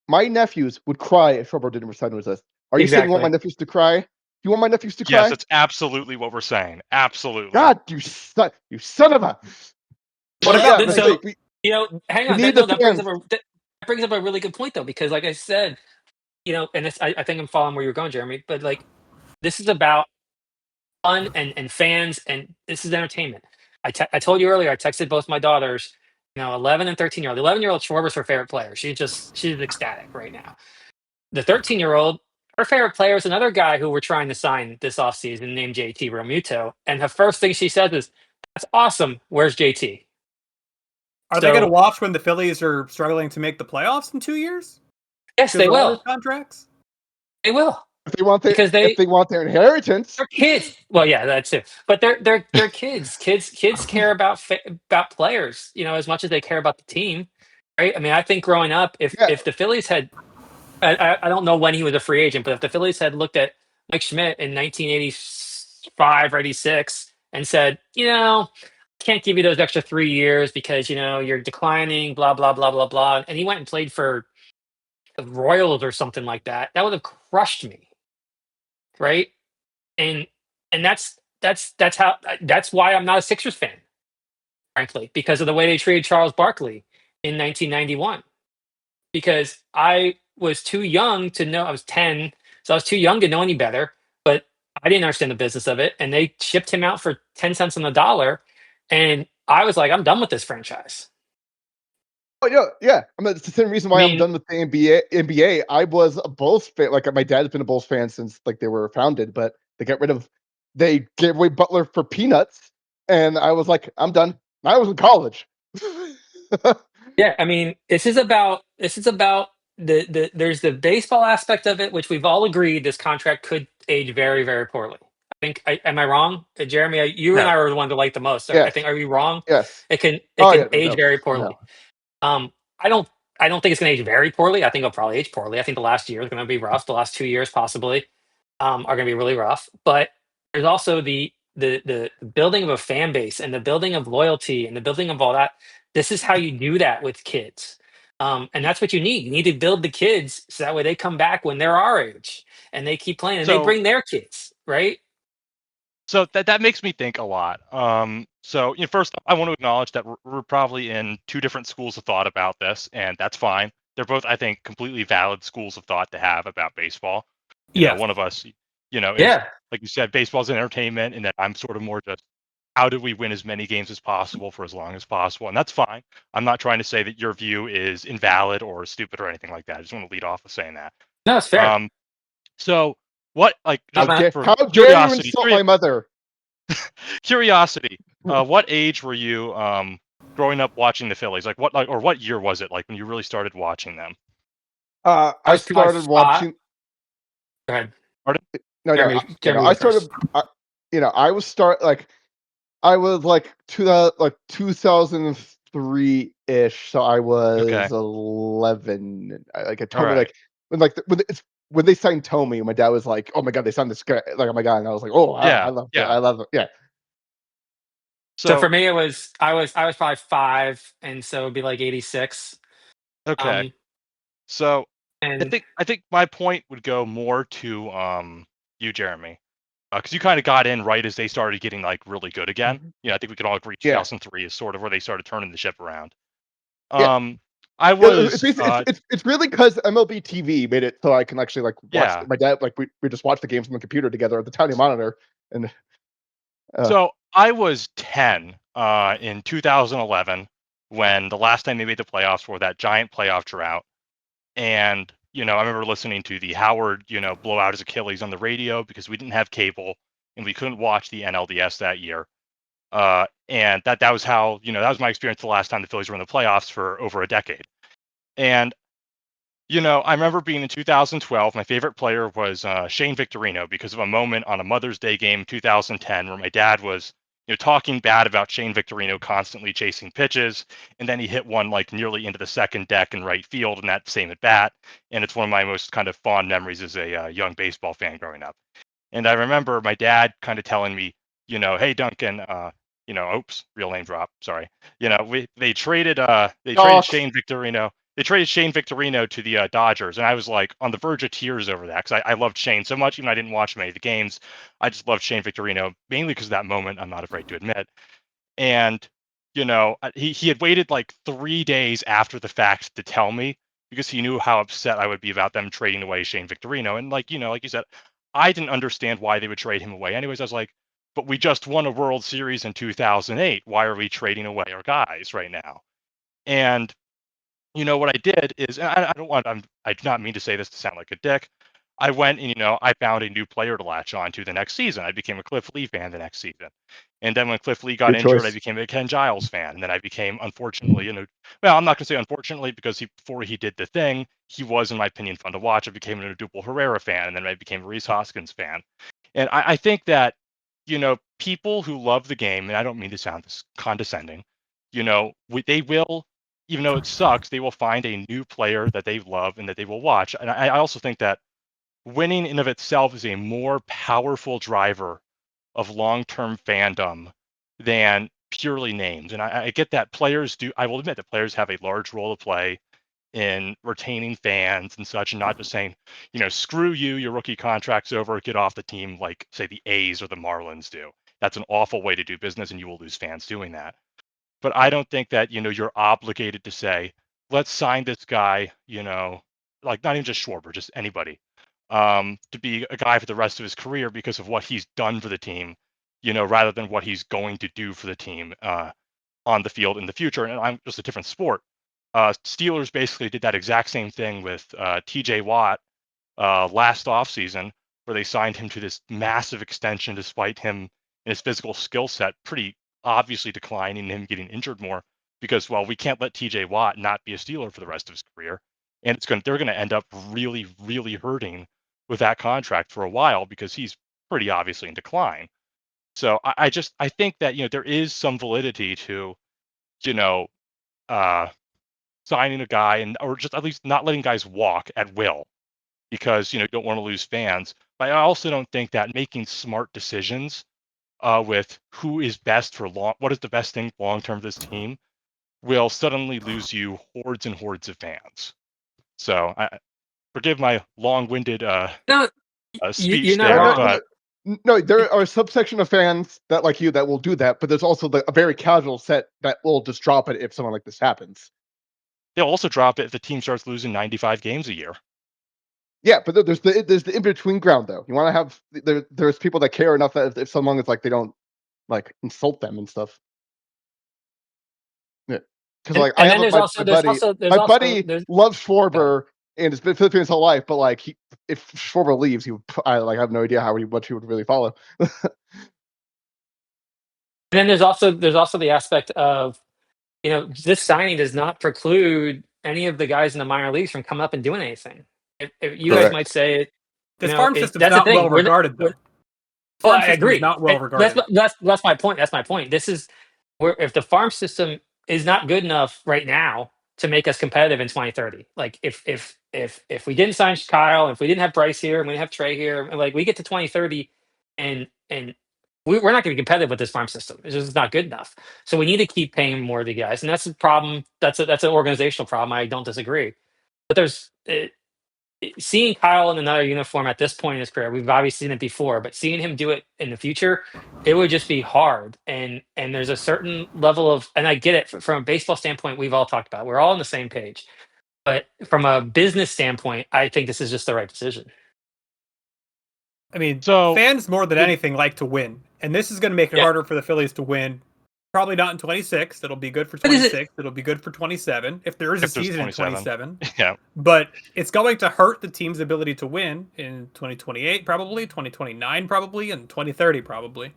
my nephews would cry if Schwarber didn't resign with us. Are you saying you want my nephews to cry? Do you want my nephews to cry? Yes, that's absolutely what we're saying. Absolutely. God, you son of a. What about this? So, hang on. That brings up a really good point, though, because like I said, and I think I'm following where you're going, Jeremy, but like this is about fun and fans, and this is entertainment. I told you earlier, I texted both my daughters, 11 and 13-year-old. The 11-year-old, Schwarber's her favorite player. She's ecstatic right now. The 13-year-old, her favorite player is another guy who we're trying to sign this offseason named JT Realmuto. And the first thing she says is, "That's awesome. Where's JT?" Are they going to watch when the Phillies are struggling to make the playoffs in 2 years? Yes, they will. Contracts? They will. if they want their inheritance, they're kids. Well, yeah, that's it. But they're kids. Kids care about players, as much as they care about the team, right? I mean, I think growing up, yeah. if the Phillies had, I don't know when he was a free agent, but if the Phillies had looked at Mike Schmidt in 1985 or 86 and said, can't give you those extra 3 years because you're declining, blah blah blah blah blah, and he went and played for the Royals or something like that, that would have crushed me, right? And that's why I'm not a Sixers fan, frankly, because of the way they treated Charles Barkley in 1991. Because I was too young to know. I was 10, so I was too young to know any better. But I didn't understand the business of it, and they shipped him out for 10 cents on the dollar, and I was like, I'm done with this franchise. Oh yeah. I mean, it's the same reason why I'm done with the NBA. I was a Bulls fan. Like my dad's been a Bulls fan since like they were founded, but they gave away Butler for peanuts, and I was like, I'm done. I was in college. Yeah, I mean, this is about there's the baseball aspect of it, which we've all agreed this contract could age very, very poorly. Am I wrong, Jeremy? You and I were the one to like the most. I Yes. think, are we wrong? Yes. It can Yeah, age very poorly. No. I don't think it's going to age very poorly. I think it'll probably age poorly. I think the last year is going to be rough. The last 2 years possibly are going to be really rough. But there's also the building of a fan base and the building of loyalty and the building of all that. This is how you do that with kids. And that's what you need. You need to build the kids so that way they come back when they're our age and they keep playing and they bring their kids, right? So that makes me think a lot. So first, I want to acknowledge that we're probably in two different schools of thought about this, and that's fine. They're both, I think, completely valid schools of thought to have about baseball. One of us, is, like you said, baseball's an entertainment, and that I'm sort of more just how do we win as many games as possible for as long as possible, and that's fine. I'm not trying to say that your view is invalid or stupid or anything like that. I just want to lead off with saying that. No, it's fair. So what, how dare you insult my mother? Curiosity. What age were you growing up watching the Phillies? Like what year was it like when you really started watching them? I started watching. Go ahead. Pardon? No, I started. I was like 2003 ish, so I was 11. I told me when they signed Tommy, my dad was like, "Oh my god, they signed this guy!" Like, oh my god, and I was like, "Oh, I love it. I love it." Yeah. So for me, I was probably 5, and so it'd be like 86. Okay. So I think my point would go more to you, Jeremy, because you kind of got in right as they started getting like really good again. Mm-hmm. I think we could all agree 2003 is sort of where they started turning the ship around. I was. It's really because MLB TV made it so I can actually like watch my dad. Like we just watch the games on the computer together at the tiny monitor. And so I was 10 in 2011 when the last time they made the playoffs were that giant playoff drought, and I remember listening to the Howard blow out his Achilles on the radio because we didn't have cable and we couldn't watch the NLDS that year. And that was how, that was my experience the last time the Phillies were in the playoffs for over a decade. And, I remember being in 2012, my favorite player was Shane Victorino because of a moment on a Mother's Day game in 2010 where my dad was, talking bad about Shane Victorino constantly chasing pitches. And then he hit one like nearly into the second deck in right field in that same at bat. And it's one of my most kind of fond memories as a young baseball fan growing up. And I remember my dad kind of telling me, hey, Duncan, oops, real name drop. Sorry. They traded Shane Victorino. They traded Shane Victorino to the Dodgers, and I was like on the verge of tears over that because I loved Shane so much. Even though I didn't watch many of the games, I just loved Shane Victorino mainly because of that moment. I'm not afraid to admit. And he had waited like 3 days after the fact to tell me because he knew how upset I would be about them trading away Shane Victorino. And like you said, I didn't understand why they would trade him away. Anyways, I was like, but we just won a World Series in 2008. Why are we trading away our guys right now? And what I did is, I do not mean to say this to sound like a dick. I went and, I found a new player to latch on to the next season. I became a Cliff Lee fan the next season. And then when Cliff Lee got Good injured, choice. I became a Ken Giles fan. And then I became, unfortunately, well, I'm not going to say unfortunately, because before he did the thing, he was, in my opinion, fun to watch. I became an Odubel Herrera fan, and then I became a Reese Hoskins fan. And I think that, people who love the game, and I don't mean to sound this condescending, they will, even though it sucks, they will find a new player that they love and that they will watch. And I also think that winning in of itself is a more powerful driver of long-term fandom than purely names. And I get that I will admit that players have a large role to play in retaining fans and such, and not just saying, screw you, your rookie contract's over, get off the team, like say the A's or the Marlins do. That's an awful way to do business, and you will lose fans doing that. But I don't think that, you're obligated to say, let's sign this guy, like not even just Schwarber, just anybody, to be a guy for the rest of his career because of what he's done for the team, rather than what he's going to do for the team on the field in the future. And I'm just a different sport. Steelers basically did that exact same thing with TJ Watt last offseason, where they signed him to this massive extension despite him and his physical skill set pretty obviously declining and him getting injured more, because, well, we can't let TJ Watt not be a Steeler for the rest of his career. And they're going to end up really, really hurting with that contract for a while because he's pretty obviously in decline. So I think that, there is some validity to, signing a guy or just at least not letting guys walk at will because, you don't want to lose fans. But I also don't think that making smart decisions with who is best what is the best thing long term for this team will suddenly lose you hordes and hordes of fans. So forgive my long-winded No, speech you're not there, wrong. but No, there are a subsection of fans that like you that will do that, but there's also a very casual set that will just drop it if someone like this happens. they'll also drop it if the team starts losing 95 games a year. Yeah, but there's the in between ground though. You want to have there's people that care enough that if someone is like they don't like insult them and stuff. Yeah, because like I have my buddy loves Schwarber and has been Philippines his whole life, but like if Schwarber leaves, I have no idea what he would really follow. And then there's also the aspect of, this signing does not preclude any of the guys in the minor leagues from coming up and doing anything. If you guys might say, this farm system's that's not the thing. well regarded, though. Well, Farm I system is agree. not well regarded. That's my point. That's my point. This is where if the farm system is not good enough right now to make us competitive in 2030. Like if we didn't sign Kyle, if we didn't have Bryce here, and we didn't have Trey here, and like we get to 2030, and we're not going to be competitive with this farm system. It's just not good enough. So we need to keep paying more of the guys, and that's a problem. That's an organizational problem. I don't disagree, but there's seeing Kyle in another uniform at this point in his career, we've obviously seen it before, but seeing him do it in the future, it would just be hard. And there's a certain level of, and I get it from a baseball standpoint, we've all talked about it. We're all on the same page. But from a business standpoint, I think this is just the right decision. I mean, fans more than anything like to win, and this is going to make it harder for the Phillies to win. Probably not in 26. It'll be good for 26. It'll be good for 27 if there is a season in 27. Yeah. But it's going to hurt the team's ability to win in 2028 probably, 2029 probably, and 2030 probably.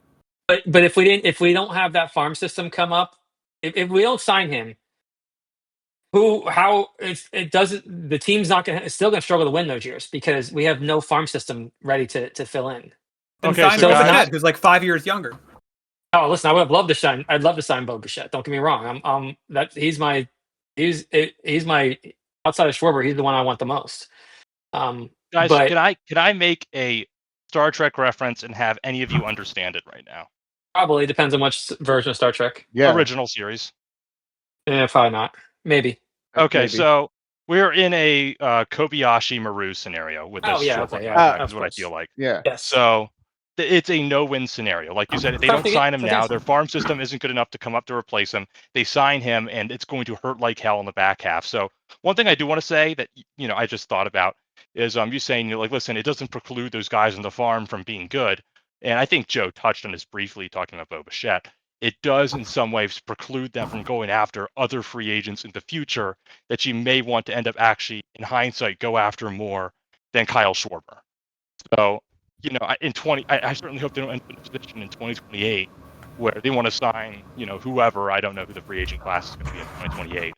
But if we don't have that farm system come up, if we don't sign him, the team's not going to, it's still going to struggle to win those years because we have no farm system ready to fill in. Then sign Bo Bichette, who's like 5 years younger. Oh, listen, I would have loved to sign. I'd love to sign Bo Bichette. Don't get me wrong. He's my outside of Schwarber. He's the one I want the most. Guys, can I make a Star Trek reference and have any of you understand it right now? Probably depends on which version of Star Trek. Yeah, original series. Yeah, probably not. Maybe. Okay, so we're in a Kobayashi Maru scenario with this. Is what I feel like. Yeah. Yes. So it's a no-win scenario. Like you said, if they don't sign him now, their farm system isn't good enough to come up to replace him. They sign him, and it's going to hurt like hell in the back half. So one thing I do want to say that I just thought about is you saying listen, it doesn't preclude those guys on the farm from being good. And I think Joe touched on this briefly talking about Bo Bichette. It does in some ways preclude them from going after other free agents in the future that you may want to end up actually, in hindsight, go after more than Kyle Schwarber. So, I certainly hope they don't end up in a position in 2028 where they want to sign, whoever. I don't know who the free agent class is going to be in 2028,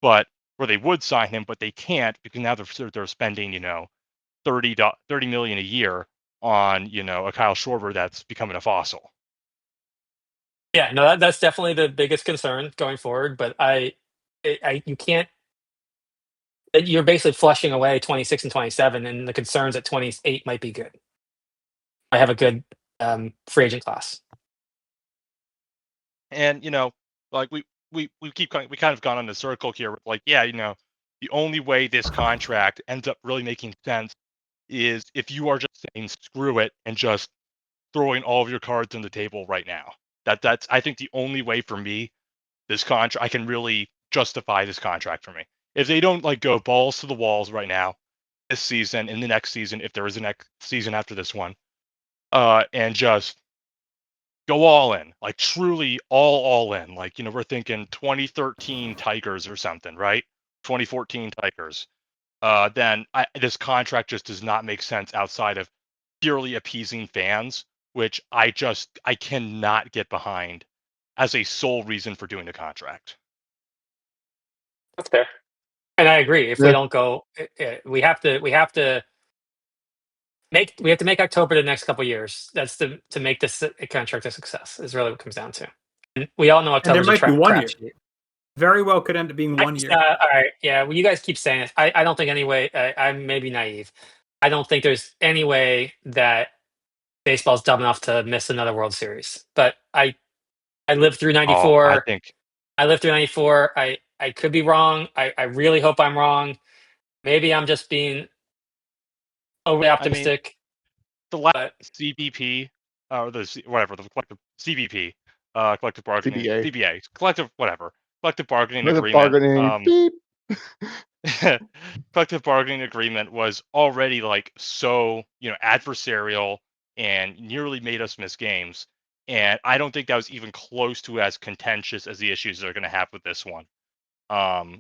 but where they would sign him, but they can't because now they're spending, $30 million a year on, a Kyle Schwarber that's becoming a fossil. Yeah, no, that's definitely the biggest concern going forward. But you can't. You're basically flushing away 26 and 27, and the concerns at 28 might be good. I have a good free agent class. And like we kind of gone on a circle here. Like, yeah, the only way this contract ends up really making sense is if you are just saying screw it and just throwing all of your cards on the table right now. That's I think the only way for me this contract I can really justify this contract for me. If they don't like go balls to the walls right now, this season, in the next season, if there is a next season after this one, and just go all in, like truly all in. Like, we're thinking 2013 Tigers or something, right? 2014 Tigers. Then this contract just does not make sense outside of purely appeasing fans, which I cannot get behind as a sole reason for doing the contract. That's fair, and I agree. If we don't go, we have to make October the next couple years. That's to make this contract a success. Is really what it comes down to. And we all know October's there might be 1 year. Sheet. Very well could end up being 1 year. All right, yeah. Well, you guys keep saying it. I don't think any way. I'm maybe naive. I don't think there's any way that baseball's dumb enough to miss another World Series. But I lived through '94. I think I lived through '94. I could be wrong. I really hope I'm wrong. Maybe I'm just being overly optimistic. The last CBP or the collective CBP, collective bargaining, CBA, collective bargaining agreement. Beep. Collective bargaining agreement was already like so adversarial and nearly made us miss games. And I don't think that was even close to as contentious as the issues they're going to have with this one.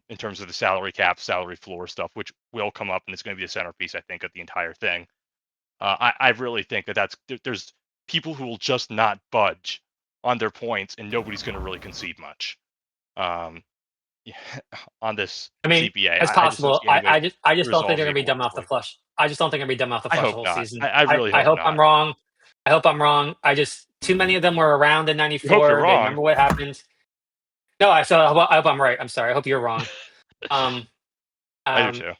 In terms of the salary cap, salary floor stuff, which will come up and it's going to be the centerpiece, I think, of the entire thing. I really think there's people who will just not budge on their points, and nobody's going to really concede much. On this CBA, it's possible. I just don't think they're going to be dumb off the flush. I just don't think they're going to be dumb off the flush the whole season. I really hope I'm wrong. I hope I'm wrong. Too many of them were around in '94. They remember what happened. No, I hope I'm right. I'm sorry. I hope you're wrong. I do too.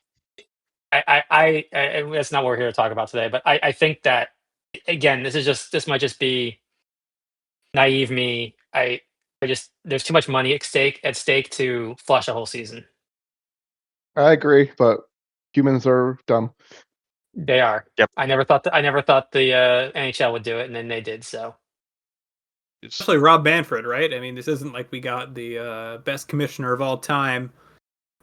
That's not what we're here to talk about today. But I think that again, this might just be naive me. There's too much money at stake to flush a whole season. I agree, but humans are dumb. They are. Yep. I never thought the NHL would do it, and then they did. So. Especially Rob Manfred, right? I mean, this isn't like we got the best commissioner of all time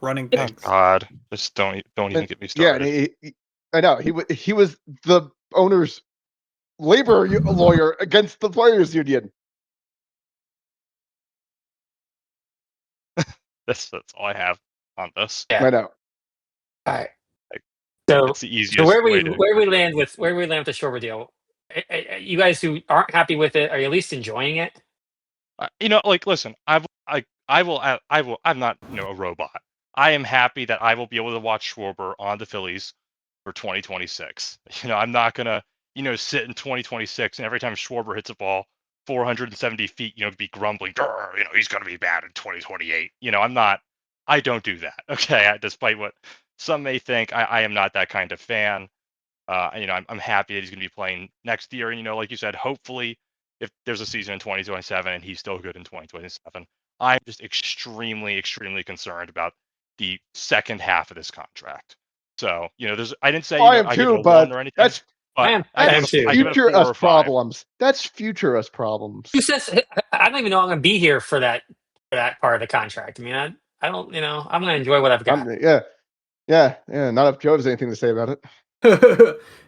running things. Oh, God, just don't even get me started. Yeah, I know he was the owner's labor lawyer against the players' union. That's all I have on this. Yeah. I know. All right. So it's the easiest. So where we land with the Schwarber deal? You guys who aren't happy with it, are you at least enjoying it? Listen, I'm not a robot. I am happy that I will be able to watch Schwarber on the Phillies for 2026. I'm not gonna sit in 2026 and every time Schwarber hits a ball 470 feet, be grumbling, he's gonna be bad in 2028. I don't do that. Okay, despite what some may think, I am not that kind of fan. I'm happy that he's going to be playing next year. And, like you said, hopefully if there's a season in 2027 and he's still good in 2027, I'm just extremely, extremely concerned about the second half of this contract. So, I didn't say I am too, but or anything. That's future us problems. That's future us problems. Who says I don't even know I'm going to be here for that part of the contract? I mean, I don't, I'm going to enjoy what I've got. Yeah. Not if Joe has anything to say about it.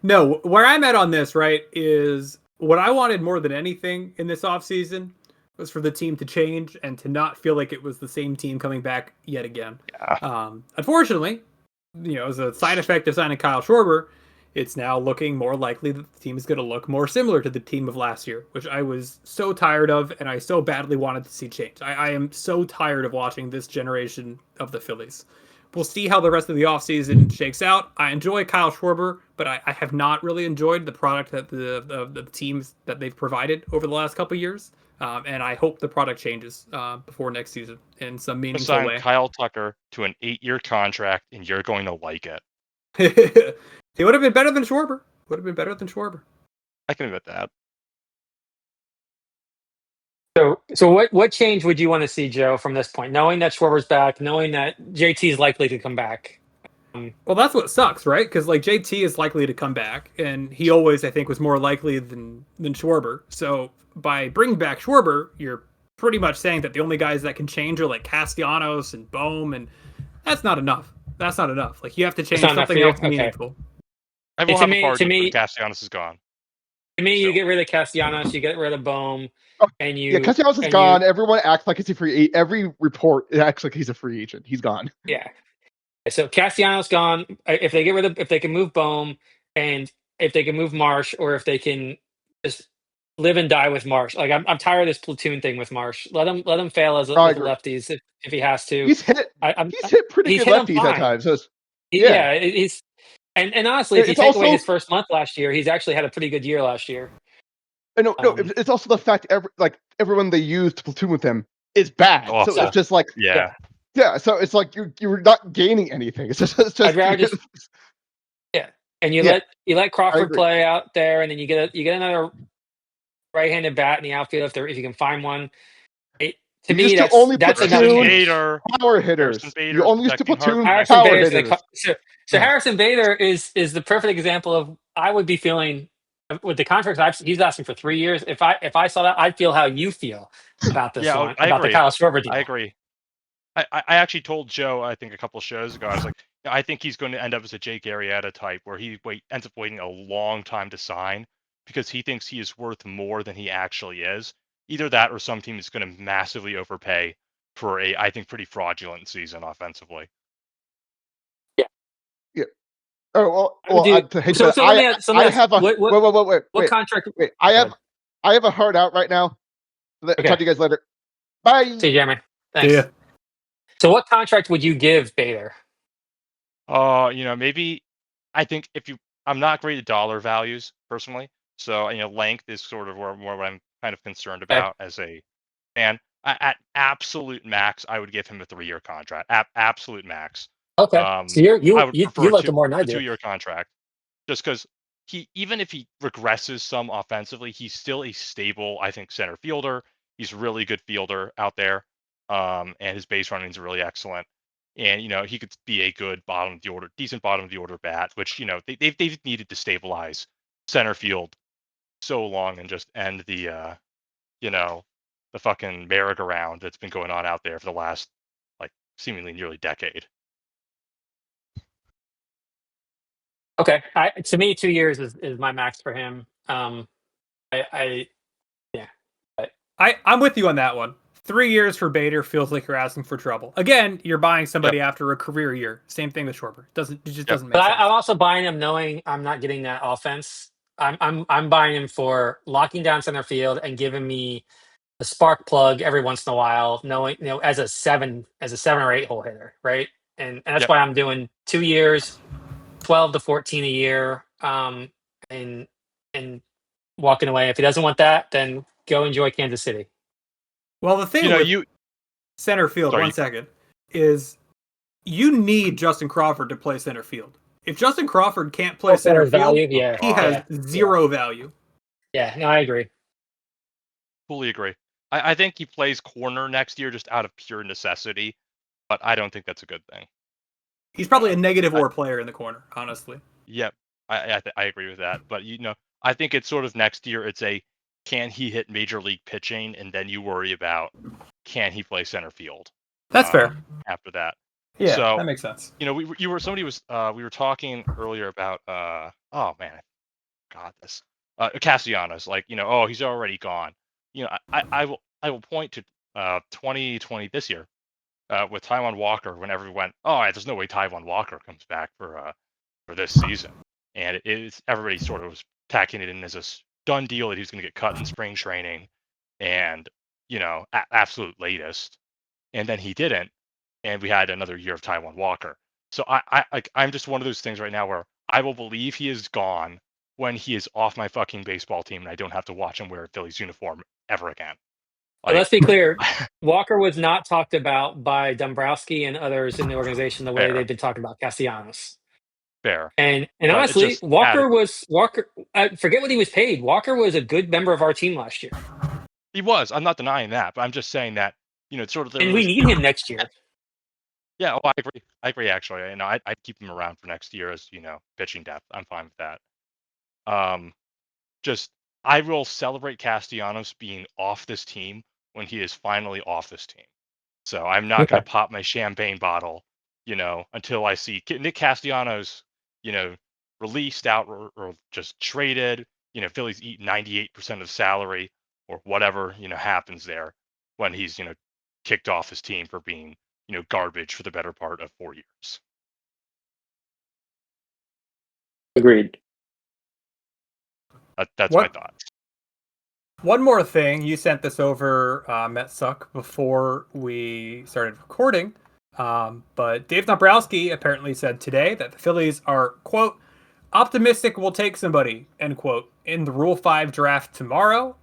No, where I'm at on this, right, is what I wanted more than anything in this offseason was for the team to change and to not feel like it was the same team coming back yet again. Yeah. Unfortunately, as a side effect of signing Kyle Schwarber, it's now looking more likely that the team is going to look more similar to the team of last year, which I was so tired of and I so badly wanted to see change. I am so tired of watching this generation of the Phillies. We'll see how the rest of the offseason shakes out. I enjoy Kyle Schwarber, but I have not really enjoyed the product that the teams that they've provided over the last couple of years. And I hope the product changes before next season in some meaningful Sign way. Kyle Tucker to an 8-year contract, and you're going to like it. He would have been better than Schwarber. Would have been better than Schwarber. I can admit that. So what change would you want to see, Joe, from this point? Knowing that Schwarber's back, knowing that JT is likely to come back. Well, that's what sucks, right? Because like JT is likely to come back, and he always, I think, was more likely than Schwarber. So by bringing back Schwarber, you're pretty much saying that the only guys that can change are like Castellanos and Bohm, and that's not enough. That's not enough. Like you have to change something else meaningful. Everyone have a party when Castellanos is gone. To me, you get rid of Castellanos, you get rid of Bohm, and you. Yeah, Castellanos is gone. Everyone acts like it's a free agent. Every report it acts like he's a free agent. He's gone. Yeah. So Castellanos gone. If they get rid of, if they can move Bohm, and if they can move Marsh, or if they can just live and die with Marsh. Like I'm tired of this platoon thing with Marsh. Let him fail as with lefties if he has to. He's hit pretty good lefties at times. So he's and honestly, if you take away his first month last year, he's actually had a pretty good year last year. No, it's also the fact everyone they used to platoon with him is bad. So it's just like yeah. So it's like you're not gaining anything. It's just I'd rather just and you let Crawford play out there, and then you get another right-handed bat in the outfield if you can find one. To me, that's enough. Power hitters. You only used to platoon Harrison power hitters. So Harrison Bader is the perfect example of I would be feeling with the contracts he's asking for 3 years. If I saw that, I'd feel how you feel about this one, about the Kyle Schwarber deal. I agree. I actually told Joe, I think a couple shows ago, I was like, I think he's going to end up as a Jake Arrieta type, where he ends up waiting a long time to sign because he thinks he is worth more than he actually is. Either that or some team is going to massively overpay for I think, pretty fraudulent season offensively. Yeah. Yeah. Oh, well I have a wait, contract? Wait, I have a heart out right now. Talk to you guys later. Bye. See you, Jeremy. Thanks. Yeah. So what contract would you give Bader? Maybe I think I'm not great at dollar values personally. So, length is sort of more what I'm kind of concerned about as a fan. At absolute max, I would give him a 3-year contract. Absolute max. Okay. So you like him more than I do. 2-year contract. Just because even if he regresses some offensively, he's still a stable, I think, center fielder. He's a really good fielder out there. And his base running is really excellent. And, he could be a good decent bottom of the order bat, which, they've needed to stabilize center field so long and just end the, the fucking merry-go-round that's been going on out there for the last, seemingly nearly decade. Okay. To me, 2 years is my max for him. I'm with you on that one. 3 years for Bader feels like you're asking for trouble. Again, you're buying somebody after a career year. Same thing with Schwarber. It just doesn't make sense. I'm also buying him knowing I'm not getting that offense. I'm buying him for locking down center field and giving me a spark plug every once in a while, knowing as a 7 or 8 hole hitter, right? And that's why I'm doing 2 years, 12 to 14 a year, and walking away. If he doesn't want that, then go enjoy Kansas City. Well, the thing with center field, 1 second, is you need Justin Crawford to play center field. If Justin Crawford can't play center field, he has zero value. Yeah, no, I agree. Fully agree. I think he plays corner next year just out of pure necessity, but I don't think that's a good thing. He's probably a negative WAR player in the corner, honestly. Yep, I agree with that. But, I think it's sort of next year, it's can he hit major league pitching, and then you worry about can he play center field. That's fair. After that, yeah, so, that makes sense. We were talking earlier about Castellanos, he's already gone. I will point to 2020 this year with Taijuan Walker when everyone went, there's no way Taijuan Walker comes back for this season. and it's everybody sort of was tacking it in as a done deal that he was going to get cut in spring training, and absolute latest, and then he didn't, and we had another year of Taijuan Walker. So I'm just one of those things right now where I will believe he is gone when he is off my fucking baseball team and I don't have to watch him wear a Phillies uniform ever again. But let's be clear, Walker was not talked about by Dombrowski and others in the organization the way Fair. they've been talking about Castellanos. Fair. And honestly, Walker. Forget what he was paid. Walker was a good member of our team last year. He was. I'm not denying that, but I'm just saying that it's sort of. And we need him next year. Yeah, I agree. I agree. Actually, I'd keep him around for next year as pitching depth. I'm fine with that. Just I will celebrate Castellanos being off this team when he is finally off this team. So I'm not going to pop my champagne bottle, until I see Nick Castellanos, released out or just traded. Phillies eat 98% of salary or whatever happens there when he's kicked off his team for being garbage for the better part of 4 years. Agreed. That's my thoughts. One more thing, you sent this over, Metsuck, before we started recording, but Dave Dombrowski apparently said today that the Phillies are, quote, optimistic we'll take somebody, end quote, in the Rule 5 draft tomorrow.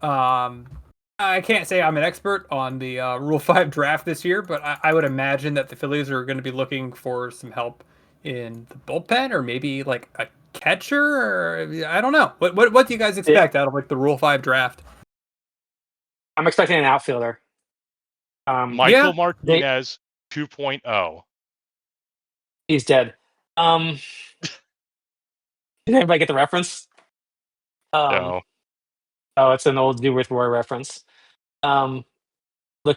I can't say I'm an expert on the Rule 5 draft this year, but I would imagine that the Phillies are going to be looking for some help in the bullpen, or maybe like a catcher, or I don't know. What do you guys expect out of like the Rule 5 draft? I'm expecting an outfielder. Michael Martinez 2.0. He's dead. Did anybody get the reference? No. Oh, it's an old Do With Roy reference. Look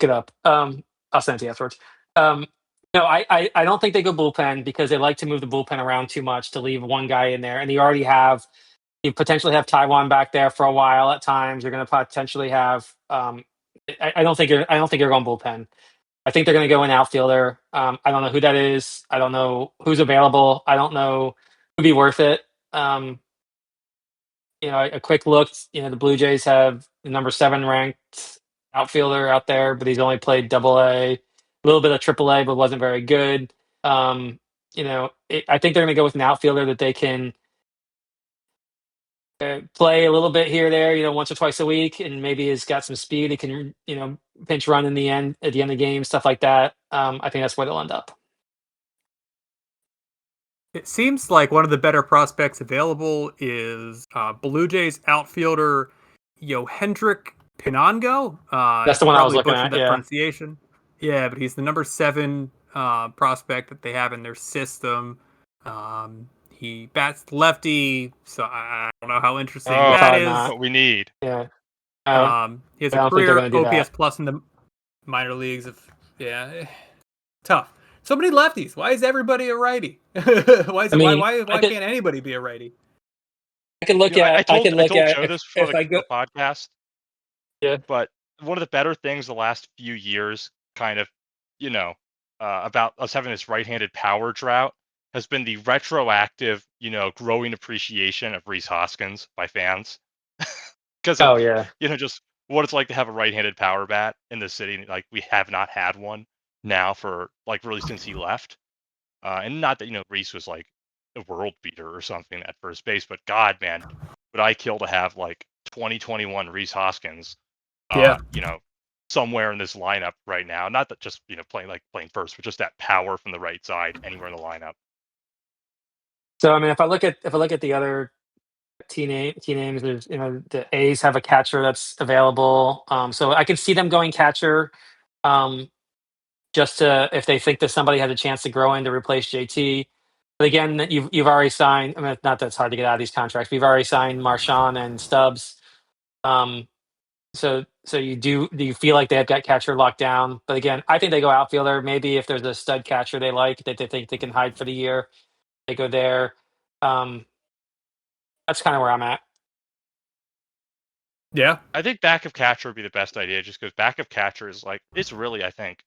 it up. I'll send it to you afterwards. No, I don't think they go bullpen because they like to move the bullpen around too much to leave one guy in there, and you potentially have Taijuan back there for a while at times. You're going to potentially have. I don't think you're going bullpen. I think they're going to go an outfielder. I don't know who that is. I don't know who's available. I don't know who'd be worth it. A quick look. The Blue Jays have the number 7 ranked outfielder out there, but he's only played Double-A, a little bit of Triple-A, but wasn't very good. I think they're going to go with an outfielder that they can play a little bit here or there, once or twice a week, and maybe has got some speed. He can, pinch run at the end of the game, stuff like that. I think that's where they'll end up. It seems like one of the better prospects available is Blue Jays outfielder Hendrik Pinango. That's the one I was looking at. Yeah. Pronunciation. Yeah, but he's the number 7 prospect that they have in their system. He bats lefty, so I don't know how interesting that is. What we need. Yeah. He has a career OPS plus in the minor leagues. Tough. So many lefties. Why is everybody a righty? Why can't anybody be a righty? I can look at. I told Joe this for the podcast. Yeah. But one of the better things the last few years, kind of, about us having this right-handed power drought, has been the retroactive, growing appreciation of Rhys Hoskins by fans. Because just what it's like to have a right-handed power bat in the city. Like, we have not had one now for really since he left. And not that Rhys was like a world beater or something at first base, but God, man, would I kill to have 2021 Rhys Hoskins somewhere in this lineup right now. Not that just playing first, but just that power from the right side anywhere in the lineup. So if I look at the other team names, there's the A's have a catcher that's available. So I can see them going catcher. Just to, if they think that somebody has a chance to grow in to replace JT. But again, you've already signed. Not that it's hard to get out of these contracts. But you've already signed Marchand and Stubbs. So do you feel like they've got catcher locked down? But again, I think they go outfielder. Maybe if there's a stud catcher they like that they think they can hide for the year, they go there. That's kind of where I'm at. Yeah, I think backup catcher would be the best idea, just because backup catcher is it's really, I think,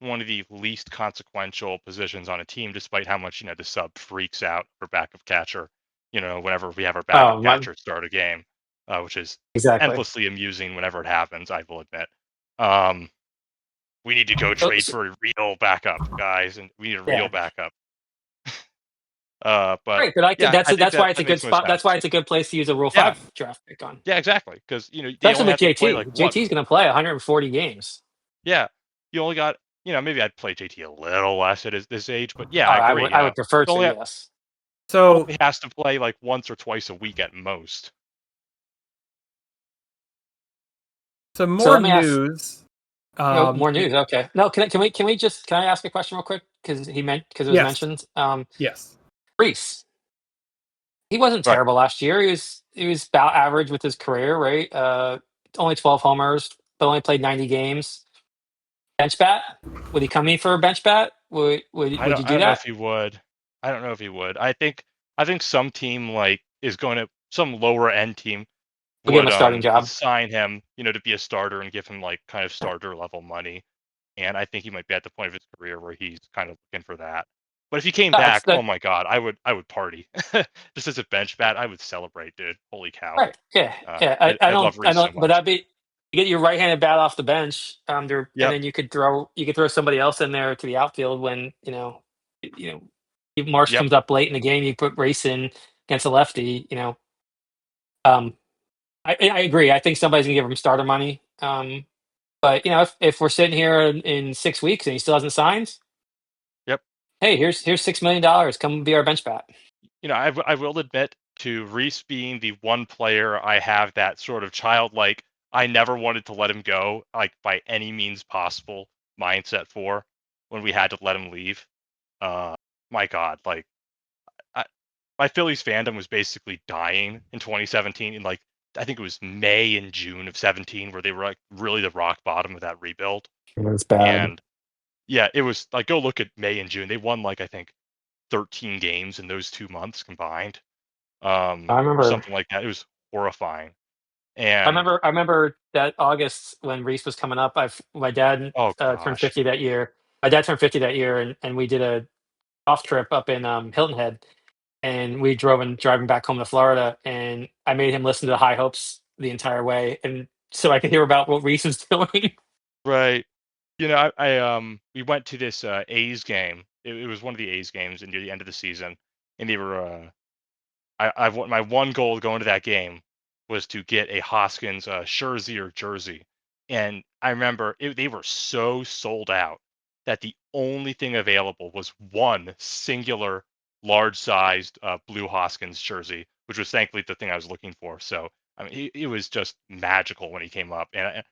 one of the least consequential positions on a team, despite how much the sub freaks out for backup catcher. whenever we have our backup catcher start a game, which is exactly endlessly amusing whenever it happens, I will admit. We need to go trade for a real backup, guys, and we need a real backup. But right, but that's why it's a good spot. That's why it's a good place to use a Rule 5 draft pick on. Yeah, exactly. Because they especially only with have to play JT. like JT's going to play 140 games. Yeah, you only got maybe I'd play JT a little less at this age, but yeah, Oh, I agree. I would prefer to. Yes. So he has to play like once or twice a week at most. Some more news. More news. Okay. No, can I ask a question real quick? Because it was mentioned. Yes. Reese. He wasn't terrible last year. He was about average with his career, right? Only 12 homers, but only played 90 games. Bench bat? Would he come in for a bench bat? Would you do that? I don't know if he would. I don't know if he would. I think some team is going to some lower end team would give him a starting job. Sign him, to be a starter and give him kind of starter level money. And I think he might be at the point of his career where he's kind of looking for that. But if he came back, oh my god, I would party. Just as a bench bat, I would celebrate, dude. Holy cow! Right? Yeah, yeah. I don't. But that'd be you get your right-handed bat off the bench, and then you could throw somebody else in there to the outfield when if Marsh comes up late in the game. You put Race in against a lefty. I agree. I think somebody's gonna give him starter money. But if we're sitting here in 6 weeks and he still hasn't signed, hey, here's $6 million. Come be our bench bat. I will admit to Reese being the one player I have that sort of childlike, I never wanted to let him go, by any means possible mindset for when we had to let him leave. My God, my Phillies fandom was basically dying in 2017. And I think it was May and June of 17 where they were really the rock bottom of that rebuild. It was bad. And yeah, it was go look at May and June. They won I think 13 games in those 2 months combined. I remember something like that. It was horrifying. And I remember that August when Reese was coming up. My dad turned 50 that year. My dad turned 50 that year, and we did a off trip up in Hilton Head, and we driving back home to Florida, and I made him listen to High Hopes the entire way, and so I could hear about what Reese was doing. Right. We went to this A's game. It was one of the A's games near the end of the season, and they were. My one goal going to that game was to get a Hoskins Scherzer jersey, and I remember they were so sold out that the only thing available was one singular large-sized blue Hoskins jersey, which was thankfully the thing I was looking for. So I mean, it was just magical when he came up, and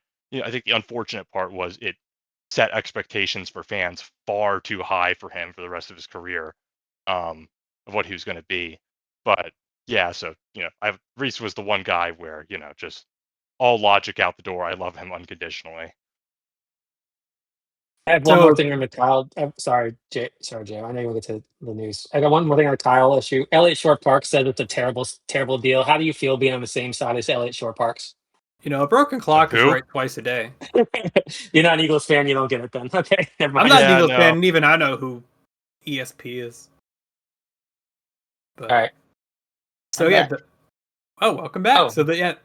I think the unfortunate part was it set expectations for fans far too high for him for the rest of his career, of what he was going to be. But yeah, so Reese was the one guy where just all logic out the door. I love him unconditionally. I have one more thing on the Kyle. Sorry, Jay. I know you want to get to the news. I got one more thing on the Kyle issue. Elliott Short Park said it's a terrible, terrible deal. How do you feel being on the same side as Elliott Short Parks? A broken clock is right twice a day. You're not an Eagles fan. You don't get it then. Okay, never mind. I'm not an Eagles fan, and even I know who ESP is. But, all right. So welcome back. Oh. So the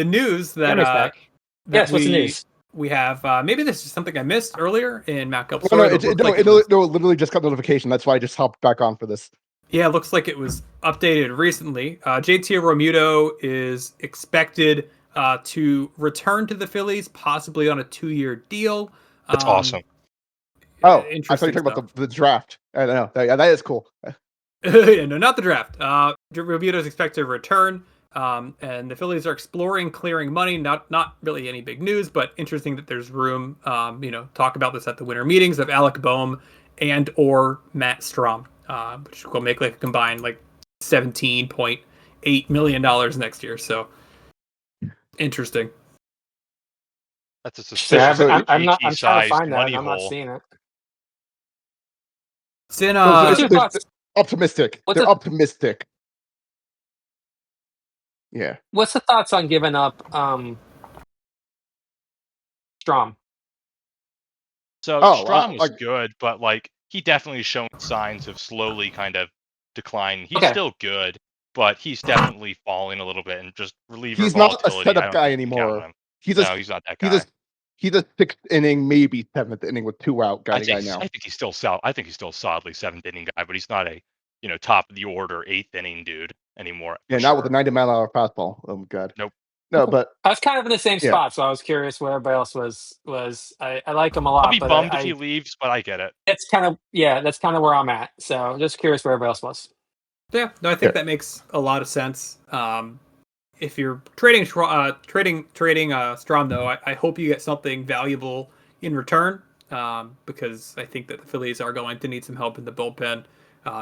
news that what's the news? We have maybe this is something I missed earlier in Matt Gup's story. It literally just got notification. That's why I just hopped back on for this. Yeah, it looks like it was updated recently. JT Realmuto is expected to return to the Phillies, possibly on a 2-year deal. That's awesome. Oh, I thought you were talking about the draft. I don't know. Yeah, that is cool. Yeah, no, not the draft. Realmuto is expected to return. And the Phillies are exploring clearing money. Not really any big news, but interesting that there's room. Talk about this at the winter meetings of Alec Boehm and or Matt Strom, which will make a combined $17.8 million next year. So interesting. That's a suspicious. I'm trying to find that. I'm not seeing it. It's optimistic. They're optimistic. Yeah. What's the thoughts on giving up Strom? So Strom was good, but he definitely shown signs of slowly kind of declining. He's still good. but he's definitely falling a little bit and just reliever He's not a volatility. setup guy anymore. He's no, he's not that guy. He's a 6th inning, maybe 7th inning with 2 out guy now. I think he's still solidly 7th inning guy, but he's not a top of the order 8th inning dude anymore. Yeah, not with a 90-mile-an-hour fastball. Oh god. Nope. No, but I was kind of in the same spot, so I was curious where everybody else was. I like him a lot. I'll be but bummed if he leaves, but I get it. That's kind of where I'm at. So just curious where everybody else was. Yeah, no, I think that makes a lot of sense. If you're trading Strom, though, I hope you get something valuable in return, because I think that the Phillies are going to need some help in the bullpen.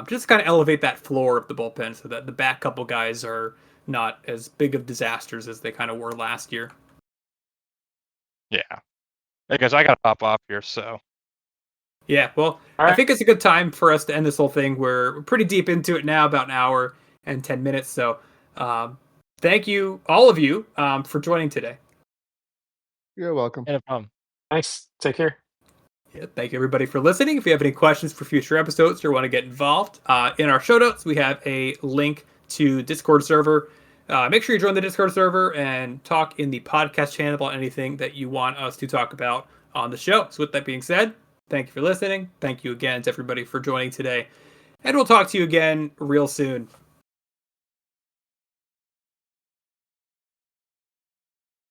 Just kind of elevate that floor of the bullpen so that the back couple guys are not as big of disasters as they kind of were last year. Yeah. Hey guys, I got to pop off here, so. Yeah, well, I think it's a good time for us to end this whole thing. We're pretty deep into it now, about an hour and 10 minutes. So thank you, all of you, for joining today. You're welcome. No problem. Thanks. Take care. Yeah, thank you, everybody, for listening. If you have any questions for future episodes or want to get involved, in our show notes, we have a link to Discord server. Make sure you join the Discord server and talk in the podcast channel about anything that you want us to talk about on the show. So with that being said, thank you for listening. Thank you again to everybody for joining today. And we'll talk to you again real soon.